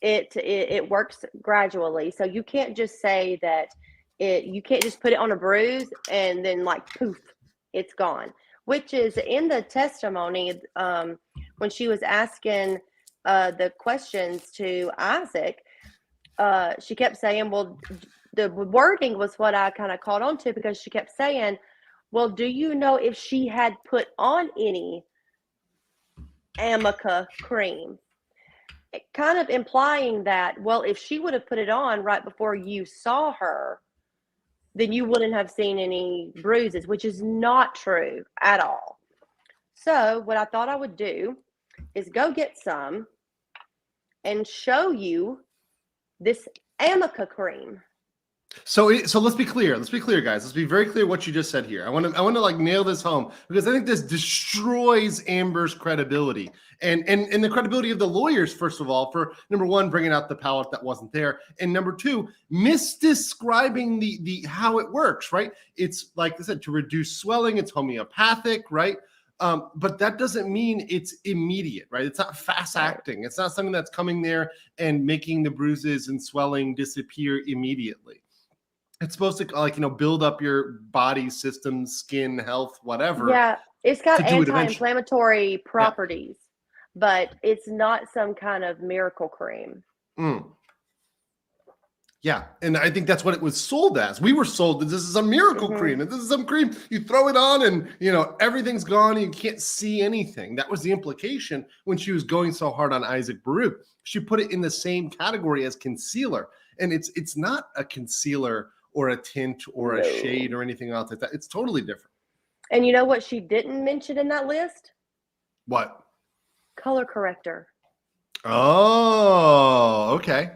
It works gradually. So you can't just say that you can't just put it on a bruise and then like poof, it's gone. Which is in the testimony when she was asking the questions to Isaac, she kept saying, well, the wording was what I kind of caught on to, because she kept saying, well, do you know if she had put on any Amica cream? Kind of implying that, well, if she would have put it on right before you saw her, then you wouldn't have seen any bruises, which is not true at all. So what I thought I would do is go get some and show you this Amica cream. So let's be clear. Let's be clear, guys. Let's be very clear what you just said here. I want to like nail this home, because I think this destroys Amber's credibility and the credibility of the lawyers, first of all, for number one, bringing out the palette that wasn't there, and number two, misdescribing the how it works, right? It's like I said, to reduce swelling. It's homeopathic, right? But that doesn't mean it's immediate, right? It's not fast acting. It's not something that's coming there and making the bruises and swelling disappear immediately. It's supposed to build up your body system, skin health, whatever. Yeah, it's got anti-inflammatory properties, but it's not some kind of miracle cream. Yeah, and I think that's what it was sold as. We were sold that this is a miracle cream, and this is some cream you throw it on and everything's gone and you can't see anything. That was the implication when she was going so hard on Isaac Baruch. She put it in the same category as concealer, and it's not a concealer or a tint or a shade or anything else like that. It's totally different. And you know what she didn't mention in that list? What? Color corrector. Oh, okay.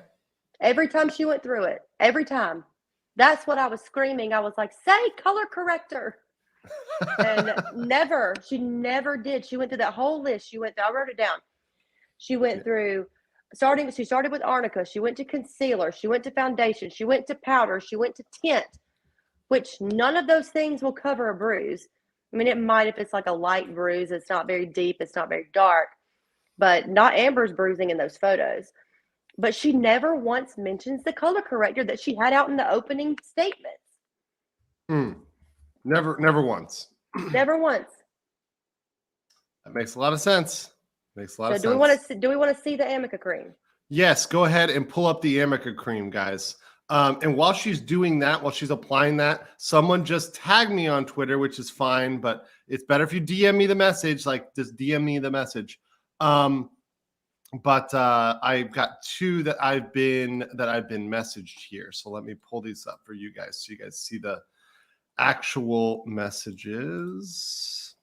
Every time she went through it, every time. That's what I was screaming. I was like, say color corrector. And she never did. She went through that whole list. I wrote it down. She went through, she started with Arnica. She went to concealer. She went to foundation. She went to powder. She went to tint, which none of those things will cover a bruise. I mean, it might if it's like a light bruise. It's not very deep. It's not very dark, but not Amber's bruising in those photos. But she never once mentions the color corrector that she had out in the opening statements. Never once. Never once. That makes a lot of sense. Do we want to see the Amica cream? Yes, go ahead and pull up the Amica cream, guys. And while she's doing that, while she's applying that, someone just tagged me on Twitter, which is fine, but it's better if you DM me the message, like just DM me the message. But I've got two that I've been messaged here. So let me pull these up for you guys so you guys see the actual messages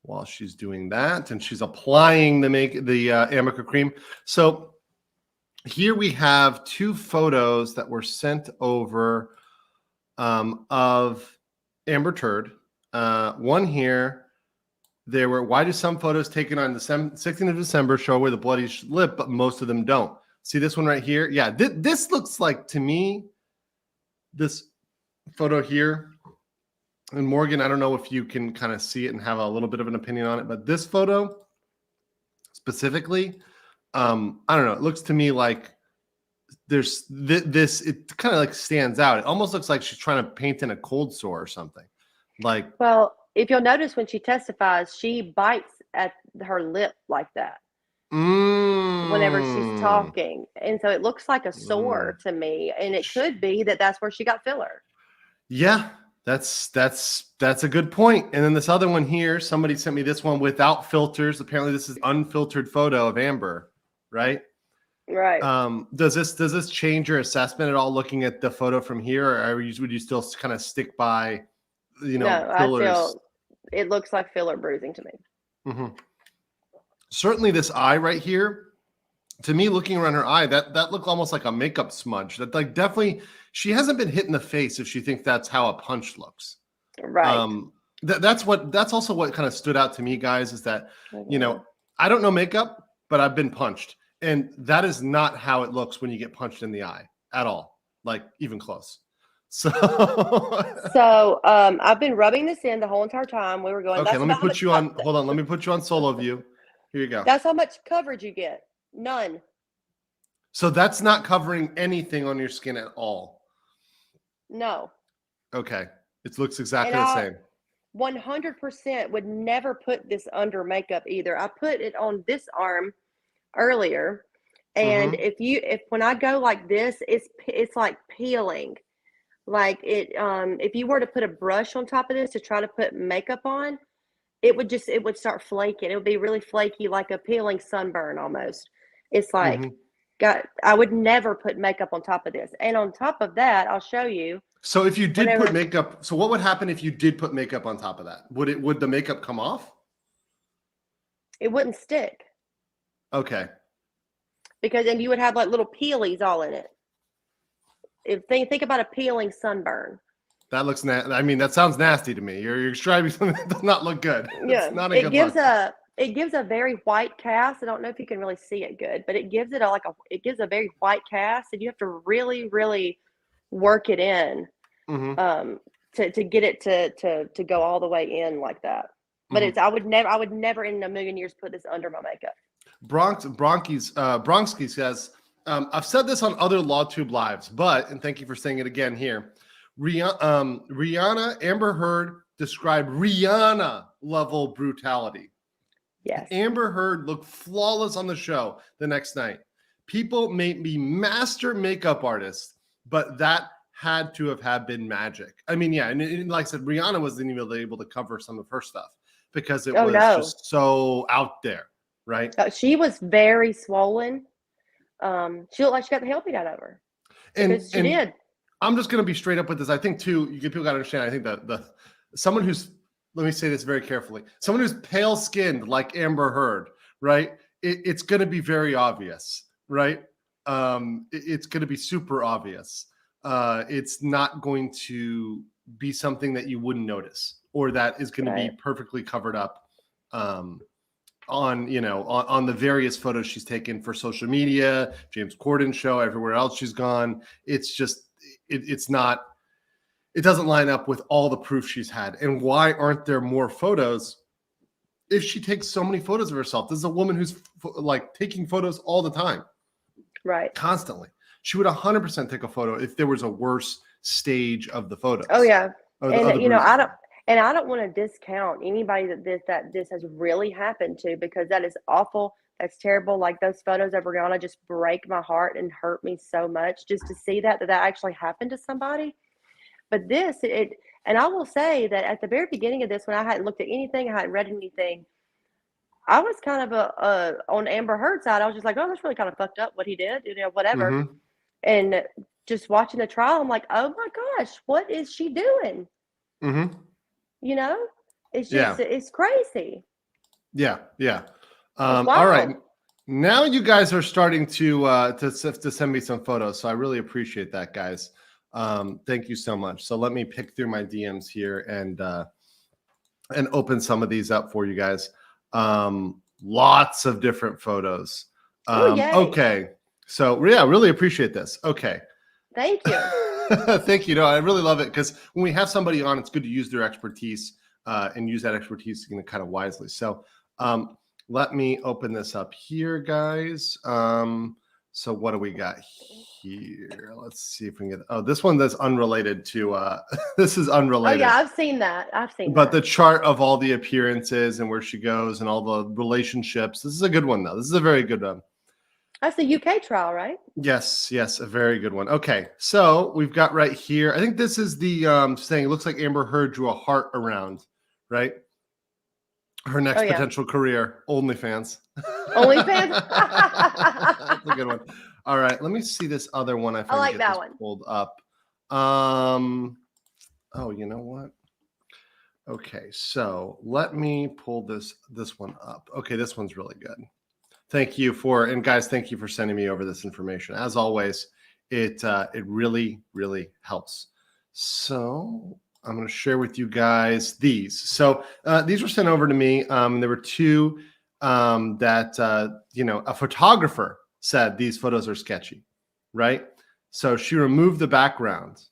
while she's doing that, and she's applying the Amica cream. So here we have two photos that were sent over of Amber Turd. One here. Why do some photos taken on the 16th of December show where the bloody lip, but most of them don't? See this one right here? Yeah, this looks like, to me, this photo here And Morgan, I don't know if you can kind of see it and have a little bit of an opinion on it, but this photo specifically, I don't know. It looks to me like there's this. It kind of like stands out. It almost looks like she's trying to paint in a cold sore or something. Like, Well, if you'll notice when she testifies, she bites at her lip like that whenever she's talking, and so it looks like a sore to me. And it could be that that's where she got filler. Yeah, that's a good point. And then this other one here, somebody sent me this one without filters. Apparently, this is unfiltered photo of Amber, right? Right. Does this change your assessment at all looking at the photo from here, or would you still kind of stick by, No, fillers? I feel it looks like filler bruising to me. Mm-hmm. Certainly, this eye right here, to me, looking around her eye, that looked almost like a makeup smudge. That like definitely, she hasn't been hit in the face if she thinks that's how a punch looks. Right. That's also what kind of stood out to me, guys, is that I don't know makeup, but I've been punched, and that is not how it looks when you get punched in the eye at all, like even close. So, I've been rubbing this in the whole entire time. We were going. Okay, let me put you on. Hold on, let me put you on solo view. Here you go. That's how much coverage you get. None. So that's not covering anything on your skin at all. No. Okay, it looks exactly the same. 100% would never put this under makeup either. I put it on this arm earlier, and if when I go like this, it's like peeling. Like it, if you were to put a brush on top of this to try to put makeup on, it would start flaking. It would be really flaky, like a peeling sunburn almost. It's like, I would never put makeup on top of this. And on top of that, I'll show you. So if you did put makeup, so what would happen if you did put makeup on top of that? Would the makeup come off? It wouldn't stick. Okay. And you would have like little peelies all in it. Think about a peeling sunburn. That looks I mean, that sounds nasty to me. You're describing something that does not look good. Yeah, it's not a good look. It gives a very white cast. I don't know if you can really see it good, but it gives a very white cast, and you have to really, really work it in to get it to go all the way in like that. But I would never in a million years put this under my makeup. Bronski says, I've said this on other LawTube lives, and thank you for saying it again here. Rihanna, Amber Heard described Rihanna level brutality. Yes. Amber Heard looked flawless on the show the next night. People may be master makeup artists, but that had to have been magic. I mean, yeah, and like I said, Rihanna wasn't even able to cover some of her stuff because it was just so out there, right? She was very swollen. She looked like she got the healthy done over. And she did. I'm just going to be straight up with this. I think too, people got to understand. I think that someone who's, let me say this very carefully, someone who's pale skinned like Amber Heard, right? It's going to be very obvious, right? It's going to be super obvious. It's not going to be something that you wouldn't notice or that is going to be perfectly covered up on the various photos she's taken for social media, James Corden's show, everywhere else she's gone. It's just, it's not, it doesn't line up with all the proof she's had. And why aren't there more photos if she takes so many photos of herself? This is a woman who's like taking photos all the time. Right. Constantly. She would 100% take a photo if there was a worse stage of the photos. Oh yeah. I don't want to discount anybody that this has really happened to, because that is awful. That's terrible. Like those photos of Rihanna just break my heart and hurt me so much just to see that actually happened to somebody. But and I will say that at the very beginning of this, when I hadn't looked at anything, I hadn't read anything, I was kind of on Amber Heard's side. I was just like, oh, that's really kind of fucked up what he did, whatever. And just watching the trial, I'm like, oh my gosh, what is she doing? It's just, it's crazy. Yeah. All right. Now you guys are starting to send me some photos. So I really appreciate that, guys. Thank you so much. So let me pick through my DMs here and open some of these up for you guys. Lots of different photos. Okay. So yeah, really appreciate this. Okay. Thank you. Thank you. No, I really love it because when we have somebody on, it's good to use their expertise and use that expertise kind of wisely. So let me open this up here, guys. So what do we got here? Let's see if we can get. Oh, this one that's unrelated to. This is Oh unrelated. yeah, I've seen that. But the chart of all the appearances and where she goes and all the relationships. This is a good one, though. This is a very good one. That's the UK trial, right? Yes, a very good one. Okay, so we've got right here. I think this is the saying. It looks like Amber Heard drew a heart around, right? Her next potential career, OnlyFans. OnlyFans. That's a good one. All right, let me see this other one. I like get that this one. pulled up. Oh, you know what? Okay, so let me pull this one up. Okay, this one's really good. Thank you and guys, thank you for sending me over this information. As always, it really, really helps. So I'm going to share with you guys these. So these were sent over to me. There were two that a photographer said these photos are sketchy, right? So she removed the background.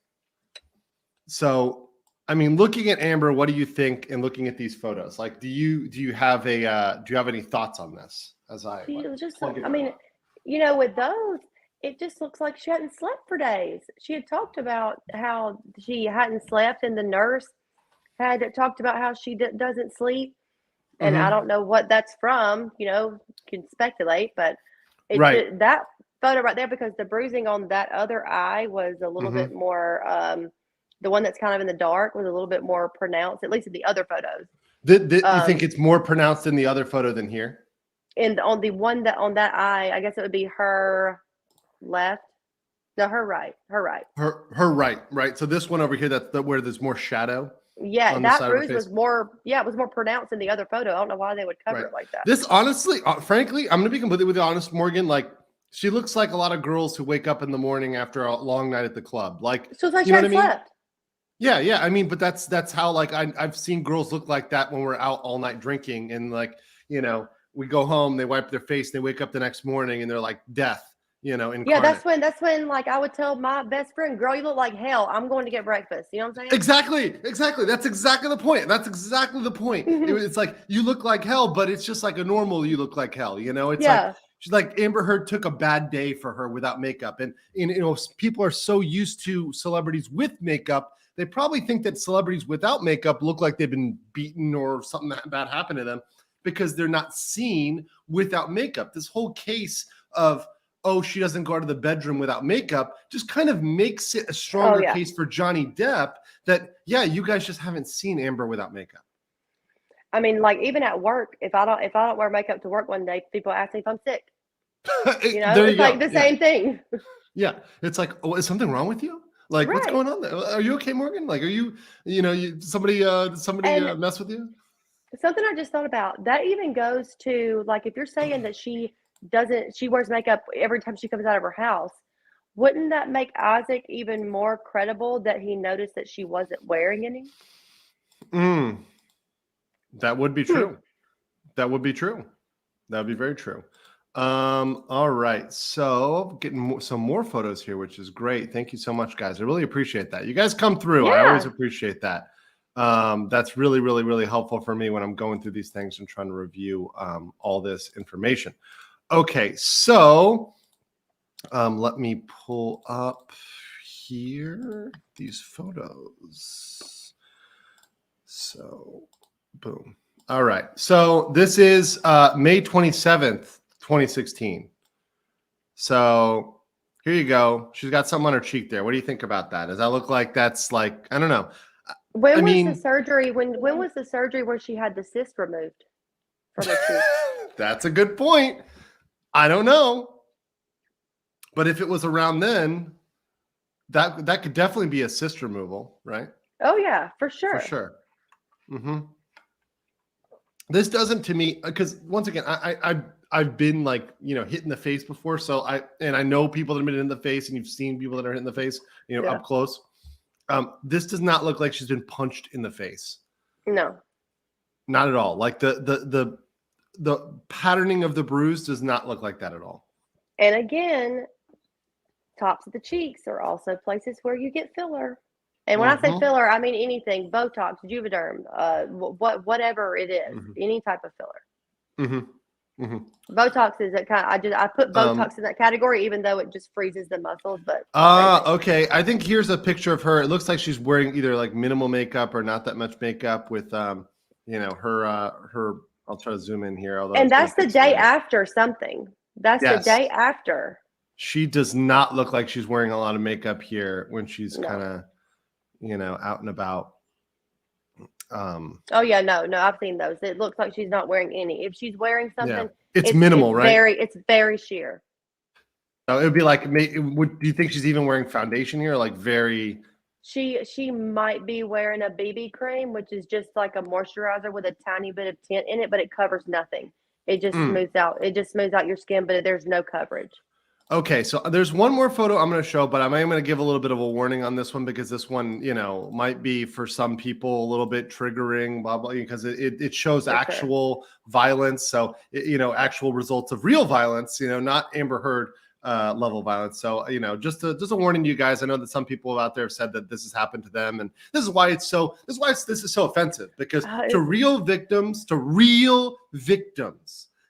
So I mean, looking at Amber, what do you think? And looking at these photos, like, do you have any thoughts on this? As with those, it just looks like she hadn't slept for days. She had talked about how she hadn't slept, and the nurse had talked about how she doesn't sleep. And I don't know what that's from. You can speculate, but that photo right there, because the bruising on that other eye was a little bit more. The one that's kind of in the dark was a little bit more pronounced, at least in the other photos. You think it's more pronounced in the other photo than here? And on the one on that eye, I guess it would be her left. No, her right. Her right. Right. So this one over here, that's where there's more shadow. Yeah, that bruise was more. Yeah, it was more pronounced in the other photo. I don't know why they would cover it like that. This honestly, frankly, I'm gonna be completely with you honest, Morgan. Like, she looks like a lot of girls who wake up in the morning after a long night at the club. Like, so it's like she hadn't slept. Yeah. I mean, but that's how, like, I've seen girls look like that when we're out all night drinking, and like, we go home, they wipe their face, they wake up the next morning, and they're like death, incarnate. Yeah, that's when like I would tell my best friend, "Girl, you look like hell. I'm going to get breakfast." You know what I'm saying? Exactly. That's exactly the point. It's like, you look like hell, but it's just like a normal you look like hell. It's like, she's like, Amber Heard took a bad day for her without makeup, and people are so used to celebrities with makeup. They probably think that celebrities without makeup look like they've been beaten or something bad happened to them, because they're not seen without makeup. This whole case of, oh, she doesn't go out of the bedroom without makeup, just kind of makes it a stronger case for Johnny Depp that, you guys just haven't seen Amber without makeup. I mean, like, even at work, if I don't wear makeup to work one day, people ask me if I'm sick. It's like the same thing. Yeah. It's like, oh, is something wrong with you? Like, what's going on there? Are you okay, Morgan? Like, are you, somebody mess with you? Something I just thought about, that even goes to, like, if you're saying that she wears makeup every time she comes out of her house, wouldn't that make Isaac even more credible that he noticed that she wasn't wearing any? That would be true. That would be true. That would be very true. All right. So getting some more photos here, which is great. Thank you so much, guys. I really appreciate that. You guys come through. I always appreciate that. That's really, really, really helpful for me when I'm going through these things and trying to review all this information. Okay, so let me pull up here these photos. So, boom. All right. So this is May 27th, 2016. So here you go. She's got something on her cheek there. What do you think about that? Does that look like that's like, I don't know. When was the surgery? When was the surgery where she had the cyst removed from her cheek? That's a good point. I don't know. But if it was around then, that could definitely be a cyst removal, right? Oh yeah, for sure. For sure. Mm-hmm. This doesn't, to me, because once again, I've been like, hit in the face before. So I know people that have been hit in the face, and you've seen people that are hit in the face, up close. This does not look like she's been punched in the face. No, not at all. Like the patterning of the bruise does not look like that at all. And again, tops of the cheeks are also places where you get filler. And when I say filler, I mean anything, Botox, Juvederm, whatever it is, any type of filler. Botox is that kind of, I put Botox in that category, even though it just freezes the muscles. But okay. I think here's a picture of her. It looks like she's wearing either like minimal makeup or not that much makeup with you know, her I'll try to zoom in here. And that's the day after something. That's the day after. She does not look like she's wearing a lot of makeup here when she's kind of, you know, out and about. Oh yeah, no, I've seen those. It looks like she's not wearing any. If she's wearing something, it's minimal, right? It's very sheer. So it would be like, do you think she's even wearing foundation here? Like very. She might be wearing a BB cream, which is just like a moisturizer with a tiny bit of tint in it, but it covers nothing. It just smooths out. It just smooths out your skin, but there's no coverage. Okay, so there's one more photo I'm going to show, but I'm going to give a little bit of a warning on this one because this one, you know, might be for some people a little bit triggering, blah, blah, because it shows actual violence. So, you know, actual results of real violence, you know, not Amber Heard level violence. So, you know, just a warning to you guys. I know that some people out there have said that this has happened to them, and this is why this is so offensive, because to real victims,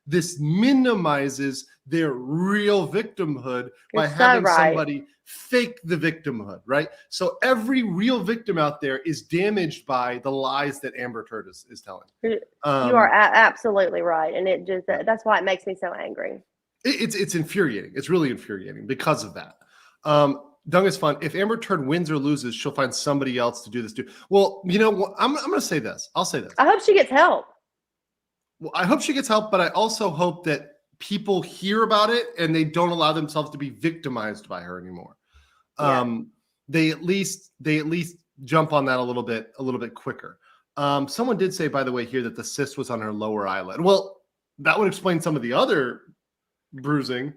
this minimizes their real victimhood by having somebody fake the victimhood, right? So every real victim out there is damaged by the lies that Amber Heard is telling. You are absolutely right, and that's why it makes me so angry. It's infuriating. It's really infuriating because of that. Dung is fun. If Amber Heard wins or loses, she'll find somebody else to do this too. Well, you know, I'm going to say this. I'll say this. I hope she gets help. Well, I hope she gets help, but I also hope that people hear about it and they don't allow themselves to be victimized by her anymore. They at least jump on that a little bit quicker. Someone did say, by the way, here that the cyst was on her lower eyelid. Well, that would explain some of the other bruising.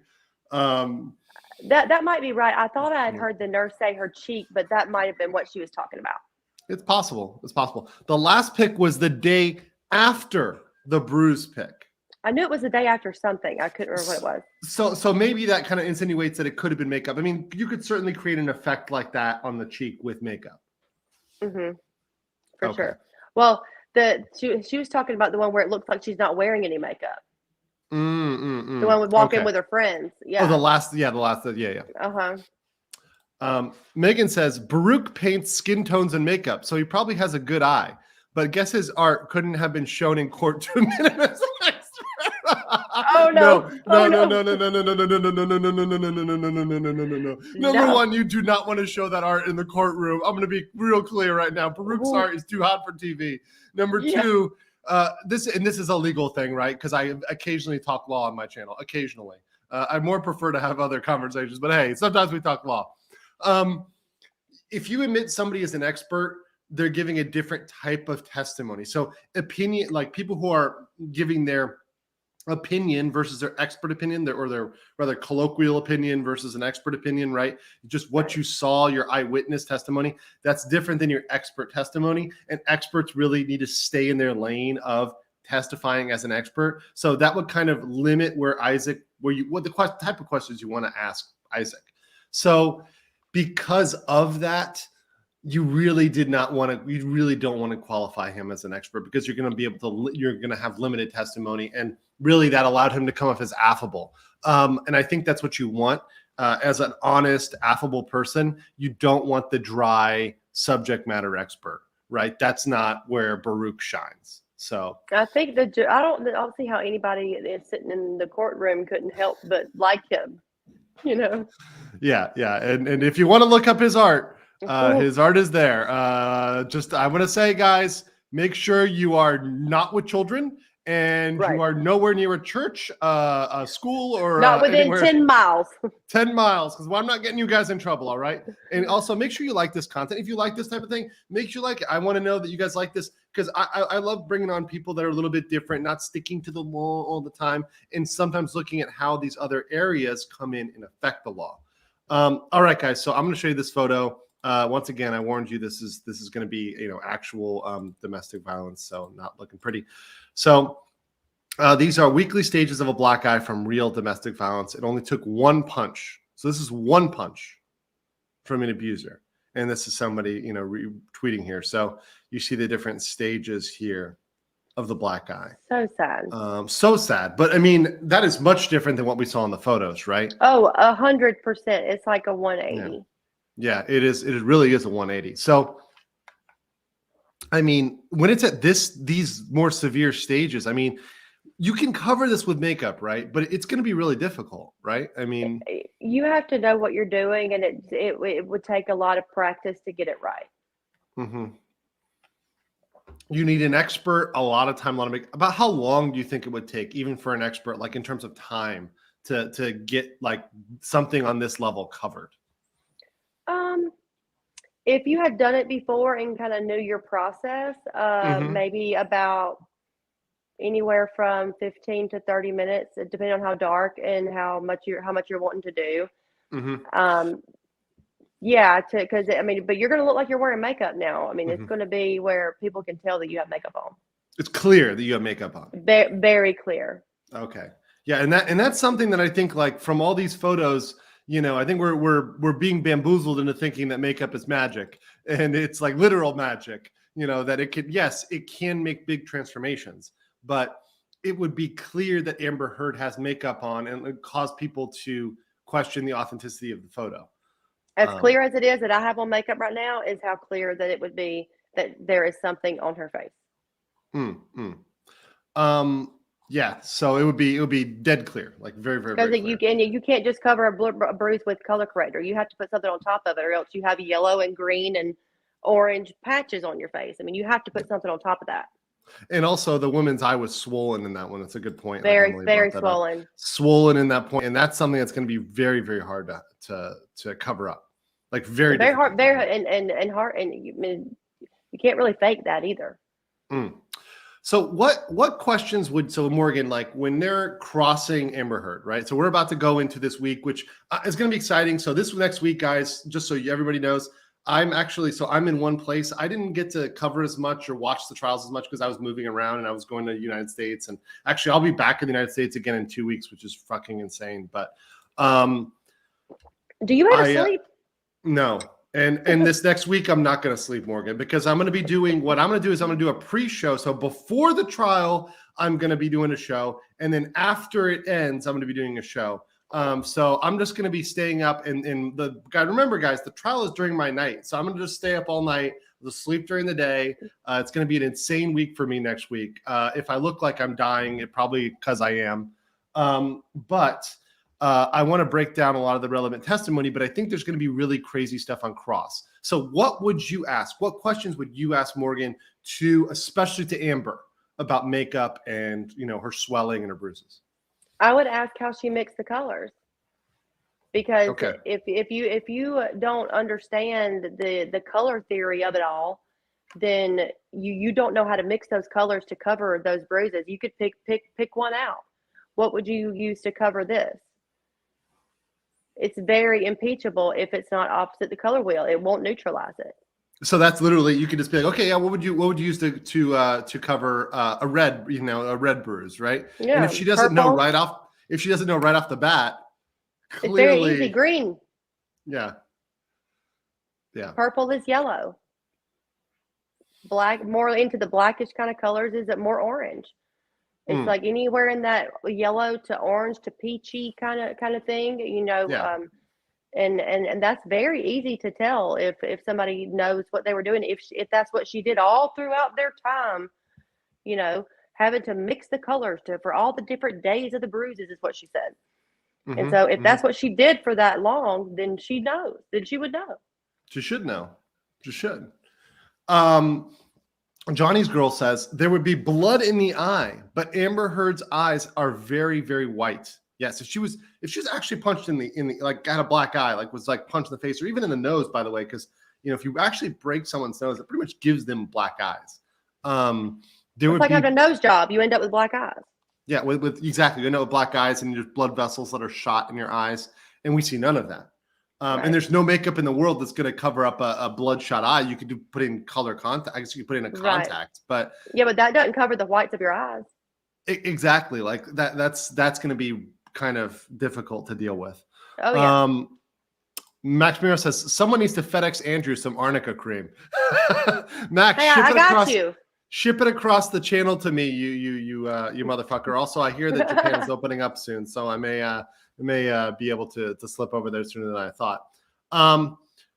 That might be right. I thought I had heard the nurse say her cheek, but that might have been what she was talking about. It's possible. It's possible. The last pick was the day after the bruise pick. I knew it was the day after something. I couldn't remember what it was. So maybe that kind of insinuates that it could have been makeup. I mean, you could certainly create an effect like that on the cheek with makeup. For sure. Well, she was talking about the one where it looks like she's not wearing any makeup. The one with walking with her friends. Yeah. Oh, the last. Megan says Baruch paints skin tones and makeup, so he probably has a good eye. But guess his art couldn't have been shown in court to minimize. Oh no! No. Number one, you do not want to show that art in the courtroom. I'm going to be real clear right now. Baruch's art is too hot for TV. Number two, this is a legal thing, right? Because I occasionally talk law on my channel. Occasionally, I more prefer to have other conversations. But hey, sometimes we talk law. If you admit somebody is an expert, they're giving a different type of testimony. So opinion, like people who are giving their opinion versus their expert opinion, or their rather colloquial opinion versus an expert opinion, right? Just what you saw, your eyewitness testimony, that's different than your expert testimony. And experts really need to stay in their lane of testifying as an expert. So that would kind of limit what the type of questions you want to ask Isaac. So because of that, you really don't want to qualify him as an expert, because you're going to have limited testimony, and really that allowed him to come off as affable. And I think that's what you want as an honest, affable person. You don't want the dry subject matter expert, right? That's not where Baruch shines. So I think I don't see how anybody is sitting in the courtroom couldn't help but like him, you know? Yeah. And if you want to look up his art, his art is there. I want to say, guys, make sure you are not with children, and you are nowhere near a church, a school, or not within anywhere. 10 miles. 10 miles, because I'm not getting you guys in trouble, all right? And also make sure you like this content. If you like this type of thing, make sure you like it. I want to know that you guys like this, because I love bringing on people that are a little bit different, not sticking to the law all the time, and sometimes looking at how these other areas come in and affect the law. All right, guys, so I'm going to show you this photo. Once again, I warned you, this is going to be, actual domestic violence, so not looking pretty. So these are weekly stages of a black eye from real domestic violence. It only took one punch. So this is one punch from an abuser. And this is somebody, retweeting here. So you see the different stages here of the black eye. So sad. So sad. But I mean, that is much different than what we saw in the photos, right? Oh, 100%. It's like a 180. Yeah, it is. It really is a 180. So, I mean, when it's at these more severe stages, I mean, you can cover this with makeup, right? But it's going to be really difficult, right? I mean, you have to know what you're doing, and it would take a lot of practice to get it right. Mm-hmm. You need an expert, a lot of time, a lot of makeup. About how long do you think it would take, even for an expert, like in terms of time, to get like something on this level covered? If you had done it before and kind of knew your process, maybe about anywhere from 15 to 30 minutes, depending on how dark and how much you're wanting to do. Yeah, because I mean, but you're going to look like you're wearing makeup now. I mean, it's going to be where people can tell that you have makeup on. It's clear that you have makeup on. Very clear. Okay. Yeah, and that's something that I think, like, from all these photos, I think we're being bamboozled into thinking that makeup is magic, and it's like literal magic. That it can make big transformations, but it would be clear that Amber Heard has makeup on, and it cause people to question the authenticity of the photo. As clear as it is that I have on makeup right now is how clear that it would be that there is something on her face. Yeah, so it would be dead clear, like very, very, because very clear. you can't just cover a bruise with color corrector. You have to put something on top of it, or else you have yellow and green and orange patches on your face. I mean, you have to put something on top of that. And also, the woman's eye was swollen in that one. That's a good point. Very swollen. Swollen in that point, and that's something that's going to be very, very hard to cover up. Like very hard, and hard, and you can't really fake that either. So what questions so Morgan, like when they're crossing Amber Heard, right? So we're about to go into this week, which is going to be exciting. So this next week, guys, just so everybody knows, I'm in one place. I didn't get to cover as much or watch the trials as much because I was moving around and I was going to the United States. And actually, I'll be back in the United States again in 2 weeks, which is fucking insane. But do you ever sleep? No. And this next week, I'm not going to sleep, Morgan, because I'm going to be doing what I'm going to do is I'm going to do a pre-show. So before the trial, I'm going to be doing a show. And then after it ends, I'm going to be doing a show. So I'm just going to be staying up remember, guys, the trial is during my night. So I'm going to just stay up all night, just sleep during the day. It's going to be an insane week for me next week. If I look like I'm dying, it probably because I am. But I want to break down a lot of the relevant testimony, but I think there's going to be really crazy stuff on cross. So what would you ask? What questions would you ask Morgan especially to Amber, about makeup and, her swelling and her bruises? I would ask how she mixed the colors, because if you don't understand the color theory of it all, then you don't know how to mix those colors to cover those bruises. You could pick one out. What would you use to cover this? It's very impeachable if it's not opposite the color wheel. It won't neutralize it. So that's literally, you could just be like, okay, yeah, what would you use to cover a red bruise, right? Yeah, and if she doesn't know right off the bat, clearly, it's very easy. Green. Yeah. Purple is yellow. Black, more into the blackish kind of colors, is it more orange? It's like anywhere in that yellow to orange to peachy kind of thing, and that's very easy to tell if somebody knows what they were doing. If that's what she did all throughout their time, having to mix the colors for all the different days of the bruises is what she said. And so if that's what she did for that long, then she knows. Then she would know. She should know. She should. Johnny's girl says there would be blood in the eye, but Amber Heard's eyes are very, very white. Yes, if she was actually punched in the like got a black eye, like was like punched in the face or even in the nose, by the way, because if you actually break someone's nose, it pretty much gives them black eyes. It's like having a nose job, you end up with black eyes. Yeah, with exactly, you end up with black eyes and just blood vessels that are shot in your eyes, and we see none of that. Right. And there's no makeup in the world that's going to cover up a bloodshot eye. You could put in color contact. I guess you could put in a contact, right. But yeah, but that doesn't cover the whites of your eyes. Exactly, like that's going to be kind of difficult to deal with. Oh yeah. Max Miro says someone needs to FedEx Andrew some Arnica cream. Max, Hey, I got you. Ship it across the channel to me, you motherfucker. Also, I hear that Japan is opening up soon, so I may be able to slip over there sooner than I thought.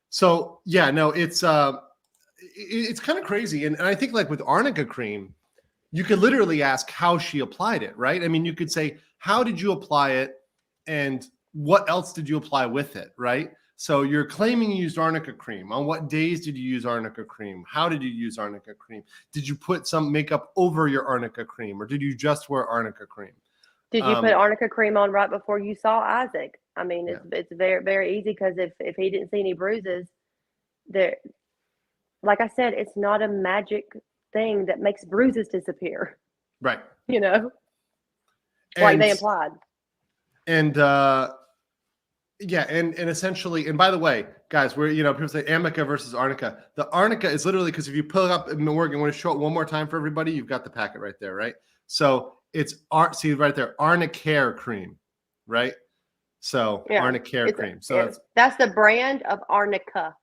So yeah, no, it's kind of crazy, and I think like with Arnica cream, you could literally ask how she applied it, right? I mean, you could say, how did you apply it, and what else did you apply with it, right? So you're claiming you used Arnica cream. On what days did you use Arnica cream? How did you use Arnica cream? Did you put some makeup over your Arnica cream, or did you just wear Arnica cream? Did you put Arnica cream on right before you saw Isaac? I mean, it's very, very easy, because if he didn't see any bruises, there, like I said, it's not a magic thing that makes bruises disappear. Right. You know, like they implied. And yeah, and essentially, and by the way, guys, we're, people say Amica versus Arnica. The Arnica is literally, because if you pull it up in Morgan, I want to show it one more time for everybody. You've got the packet right there, right? So it's see right there, Arnicare cream, right? So yeah, Arnicare cream. So that's the brand of Arnica.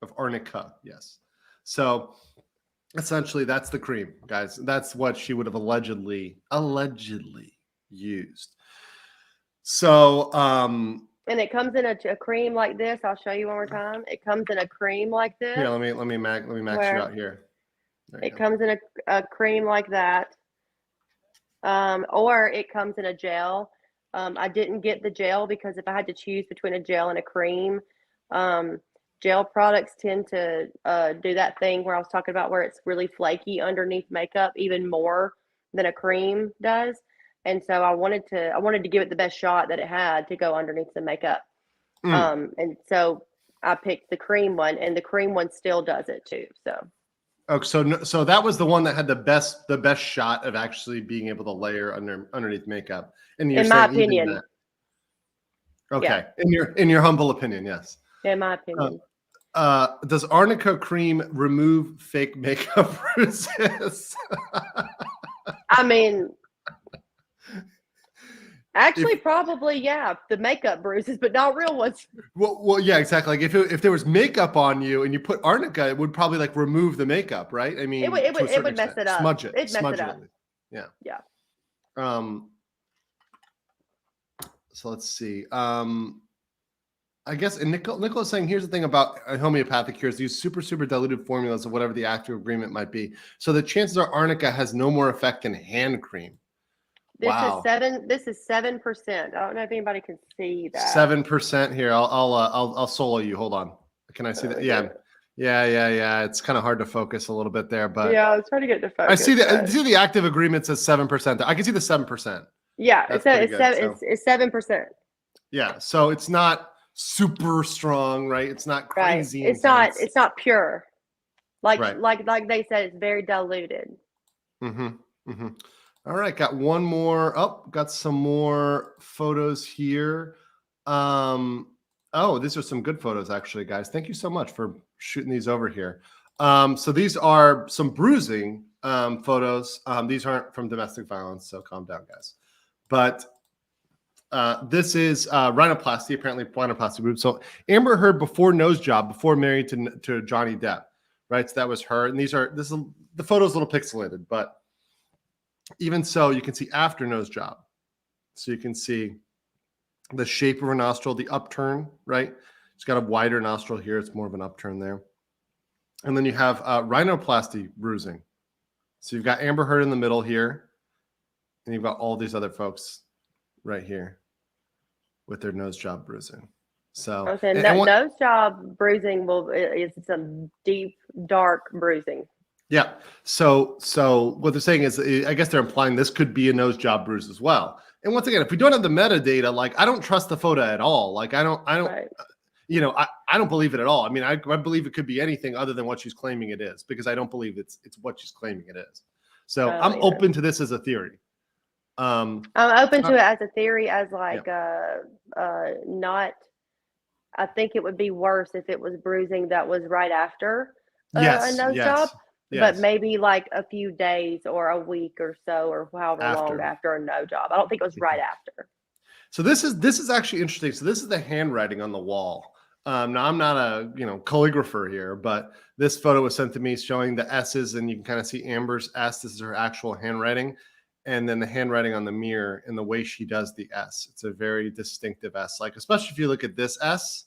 Of Arnica, yes. So essentially, that's the cream, guys. That's what she would have allegedly used. So and it comes in a cream like this. I'll show you one more time. It comes in a cream like this. Yeah, let me max you out here. It comes in a cream like that, or it comes in a gel. I didn't get the gel because if I had to choose between a gel and a cream, gel products tend to do that thing where I was talking about, where it's really flaky underneath makeup, even more than a cream does. And so I wanted to give it the best shot that it had to go underneath the makeup. And so I picked the cream one, and the cream one still does it too. So so that was the one that had the best shot of actually being able to layer underneath makeup. And you're in my opinion. Okay. Yeah. In your humble opinion, yes. In my opinion. Does Arnica cream remove fake makeup bruises? I mean, actually, probably, yeah, the makeup bruises, but not real ones. Well, yeah, exactly. Like if there was makeup on you and you put Arnica, it would probably like remove the makeup, right? I mean, it would mess it up. Smudge it. It'd mess it up. Yeah. Yeah. So let's see. I guess, and Nicole is saying, here's the thing about homeopathic cures: use super diluted formulas of whatever the active agreement might be. So the chances are Arnica has no more effect than hand cream. This is 7%. I don't know if anybody can see that. 7% here. I'll solo you. Hold on. Can I see that? Yeah. It's kind of hard to focus a little bit there, but yeah, I was trying to get to focus. I see the active agreement says 7%. I can see the 7%. Yeah, it's 7%. Yeah, so it's not super strong, right? It's not crazy. Right. It's not pure. Like they said, it's very diluted. All right, got one more. Got some more photos here. These are some good photos, actually, guys. Thank you so much for shooting these over here. So these are some bruising photos. These aren't from domestic violence, so calm down, guys. But this is rhinoplasty, apparently rhinoplasty boob. So Amber Heard before nose job, before married to Johnny Depp, right? So that was her. And the photo's a little pixelated, but even so, you can see after nose job. So you can see the shape of her nostril, the upturn, right? She's got a wider nostril here. It's more of an upturn there. And then you have rhinoplasty bruising. So you've got Amber Heard in the middle here. And you've got all these other folks right here with their nose job bruising. So okay, nose job bruising is some deep, dark bruising. Yeah. So what they're saying is, I guess they're implying this could be a nose job bruise as well. And once again, if we don't have the metadata, like I don't trust the photo at all. Like I don't, right. I don't believe it at all. I mean, I believe it could be anything other than what she's claiming it is, because I don't believe it's what she's claiming it is. So I'm open to this as a theory. I'm open to it as a theory, as like not. I think it would be worse if it was bruising that was right after a nose job. But maybe like a few days or a week or so, or however long after a no job. I don't think it was right after. So this is actually interesting. So this is the handwriting on the wall. Now I'm not a calligrapher here, but this photo was sent to me showing the S's, and you can kind of see Amber's S. This is her actual handwriting, and then the handwriting on the mirror and the way she does the S. It's a very distinctive S. Like especially if you look at this S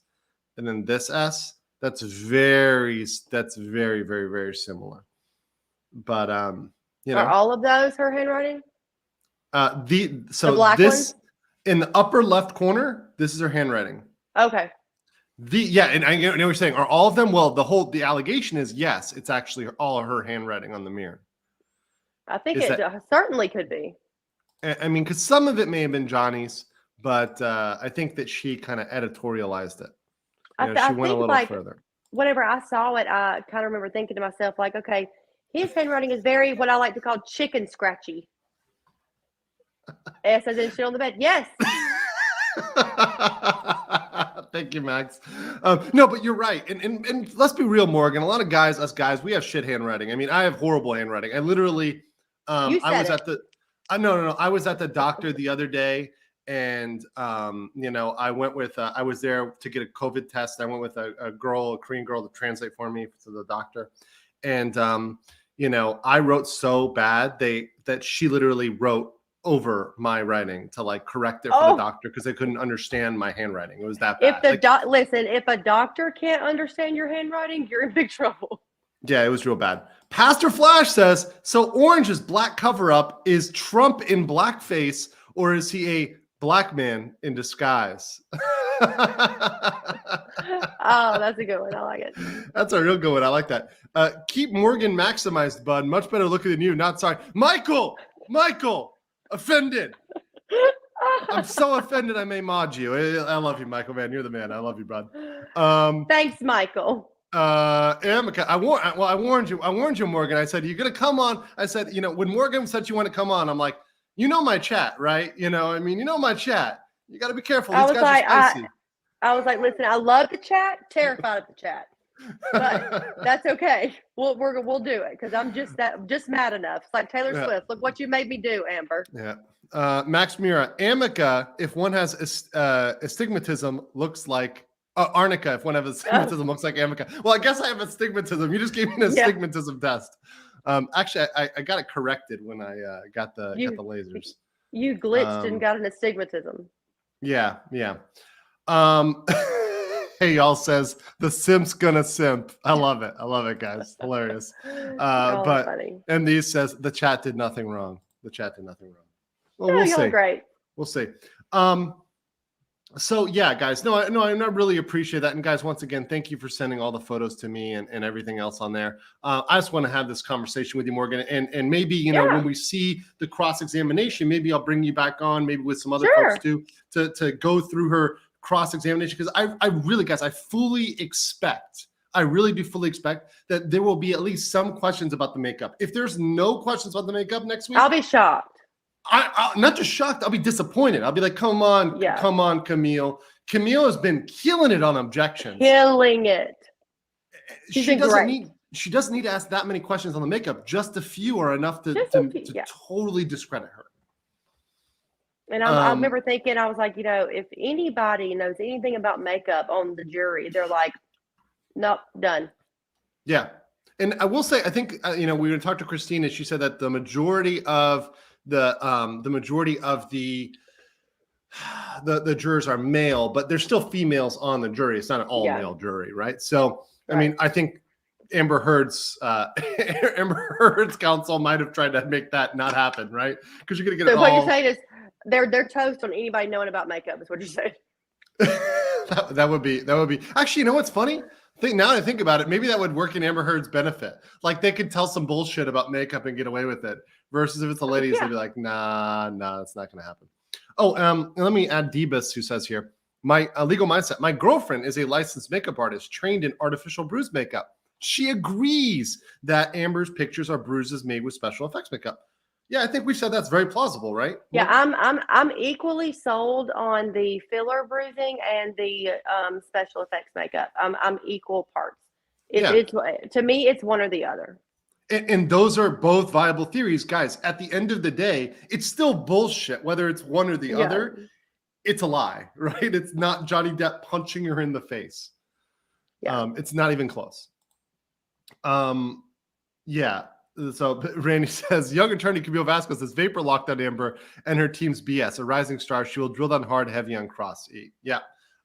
and then this S, that's very very very similar. But Are all of those her handwriting? The black this ones? in the upper left corner, this is her handwriting. Okay. And I know what you're saying. Are all of them? Well, the allegation is yes, it's actually all her handwriting on the mirror. I think it certainly could be. I mean, because some of it may have been Johnny's, but I think that she kind of editorialized it. She went a little further. Whenever I saw it, I kind of remember thinking to myself, like, okay, his handwriting is very what I like to call chicken scratchy. S as in shit on the bed. Yes. Thank you, Max. No, but you're right. And let's be real, Morgan. A lot of us guys, we have shit handwriting. I mean, I have horrible handwriting. I literally, I was at the doctor the other day, and I went with, I was there to get a COVID test. I went with a Korean girl to translate for me to the doctor. And, I wrote so bad that she literally wrote over my writing to like correct it for the doctor because they couldn't understand my handwriting. It was that bad. If a doctor can't understand your handwriting, you're in big trouble. Yeah, it was real bad. Pastor Flash says, so Orange's black cover up is Trump in blackface, or is he a black man in disguise? Oh, that's a good one. I like it. That's a real good one. I like that. Keep Morgan maximized, bud. Much better looking than you. Not sorry. Michael. Offended. I'm so offended I may mod you. I love you, Michael, man. You're the man. I love you, bud. Thanks, Michael. Amica, I warned you, Morgan. I said, you're going to come on. I said, when Morgan said you want to come on, I'm like, my chat, right? My chat. You got to be careful. These guys are spicy. I was like, listen, I love the chat, terrified of the chat. But that's okay. We'll do it because I'm just mad enough. It's like Taylor Swift. Look what you made me do, Amber. Yeah. Max Mira, Amica, if one has astigmatism, looks like Arnica. If one has astigmatism, looks like Amica. Well, I guess I have astigmatism. You just gave me an astigmatism test. Actually, I got it corrected when I got the lasers. You glitched and got an astigmatism. Yeah. Hey, y'all says the simp's gonna simp. I love it, guys. Hilarious. But funny. And these says the chat did nothing wrong. Well, we'll see. Great. We'll see. So yeah, guys. No, I really appreciate that. And guys, once again, thank you for sending all the photos to me and everything else on there. I just want to have this conversation with you, Morgan, and maybe when we see the cross-examination, maybe I'll bring you back on, maybe with some other folks too, to go through her cross-examination, because I really, guys, I really do fully expect that there will be at least some questions about the makeup. If there's no questions about the makeup next week, I'll be shocked. I'm not just shocked, I'll be disappointed. I'll be like, come on, Camille. Camille has been killing it on objections. Killing it. She doesn't need to ask that many questions on the makeup. Just a few are enough to totally discredit her. And I remember thinking, I was like, if anybody knows anything about makeup on the jury, they're like, nope, done. Yeah. And I will say, I think, we were going to talk to Christina. She said that the majority of the jurors are male, but there's still females on the jury. It's not an all male jury, right? So, I mean, I think Amber Heard's counsel might have tried to make that not happen, right? Because you're going to get what you're saying is, they're toast on anybody knowing about makeup is what you're saying. that would be actually, what's funny? Now that I think about it, maybe that would work in Amber Heard's benefit. Like they could tell some bullshit about makeup and get away with it. Versus if it's the ladies, they'd be like, nah, it's not gonna happen. Oh, let me add Debus, who says here, my legal mindset. My girlfriend is a licensed makeup artist trained in artificial bruise makeup. She agrees that Amber's pictures are bruises made with special effects makeup. Yeah, I think we said that's very plausible, right? Yeah, I'm equally sold on the filler bruising and the special effects makeup. I'm equal parts. It's to me, it's one or the other. And those are both viable theories, guys. At the end of the day, it's still bullshit whether it's one or the other. it's a lie, right? It's not Johnny Depp punching her in the face. Yeah. It's not even close. Yeah. So Randy says, young attorney Camille Vasquez says, vapor locked on Amber and her team's BS. A rising star. She will drill down hard, heavy on Cross E. Yeah.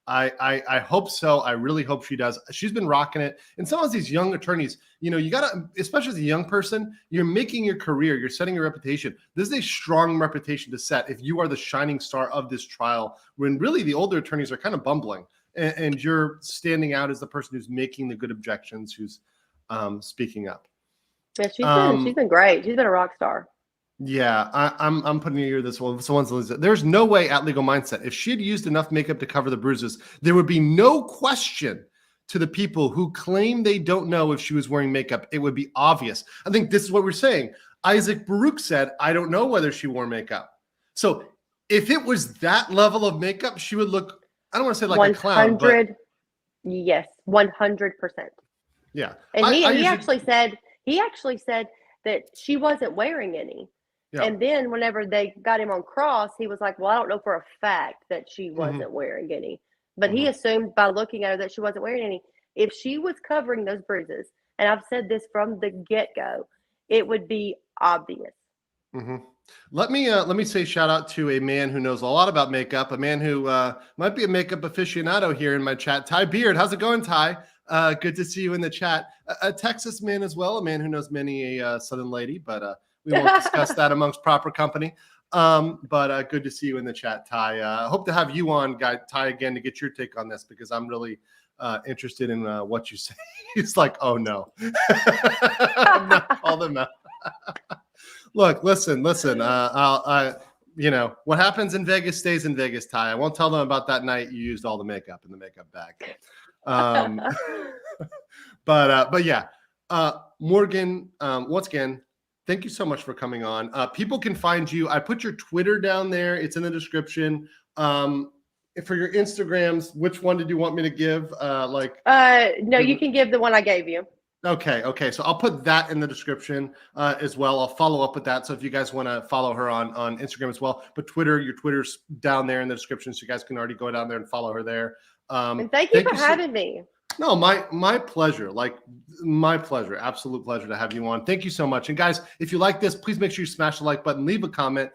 I hope so. I really hope she does. She's been rocking it. And some of these young attorneys, you know, you got to, especially as a young person, you're making your career, you're setting your reputation. This is a strong reputation to set if you are the shining star of this trial, when really the older attorneys are kind of bumbling, and you're standing out as the person who's making the good objections, who's speaking up. Yeah, she's been great. She's been a rock star. Yeah, I'm putting you here this one. There's no way at Legal Mindset, if she had used enough makeup to cover the bruises, there would be no question to the people who claim they don't know if she was wearing makeup. It would be obvious. I think this is what we're saying. Isaac Baruch said, I don't know whether she wore makeup. So if it was that level of makeup, she would look, I don't want to say like a clown, but yes, 100%. Yeah. And he actually said that she wasn't wearing any. Yeah. And then whenever they got him on cross, he was like, well, I don't know for a fact that she wasn't wearing any. But he assumed by looking at her that she wasn't wearing any. If she was covering those bruises, and I've said this from the get-go, it would be obvious. Let me say shout out to a man who knows a lot about makeup, a man who might be a makeup aficionado here in my chat. Ty Beard, how's it going, Ty? Good to see you in the chat. A Texas man as well, a man who knows many a Southern lady, but we won't discuss that amongst proper company. But good to see you in the chat, Ty. Hope to have you on, Ty, again to get your take on this, because I'm really interested in what you say. It's like, oh no, call them out. Look, listen. You know what happens in Vegas stays in Vegas, Ty. I won't tell them about that night you used all the makeup in the makeup bag. But yeah, Morgan, once again, thank you so much for coming on. People can find you. I put your Twitter down there. It's in the description. For your Instagrams, which one did you want me to give? No, you can give the one I gave you. Okay. So I'll put that in the description as well. I'll follow up with that. So if you guys want to follow her on Instagram as well, but your Twitter's down there in the description, so you guys can already go down there and follow her there. And thank you for having me. No, my pleasure. Like my pleasure. Absolute pleasure to have you on. Thank you so much. And guys, if you like this, please make sure you smash the like button, leave a comment.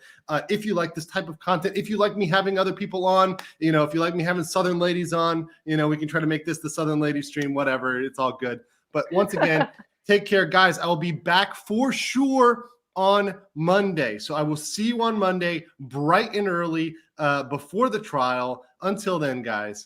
If you like this type of content, if you like me having other people on, you know, if you like me having Southern ladies on, you know, we can try to make this the Southern lady stream, whatever. It's all good. But once again, take care, guys. I will be back for sure on Monday. So I will see you on Monday, bright and early, before the trial. Until then, guys,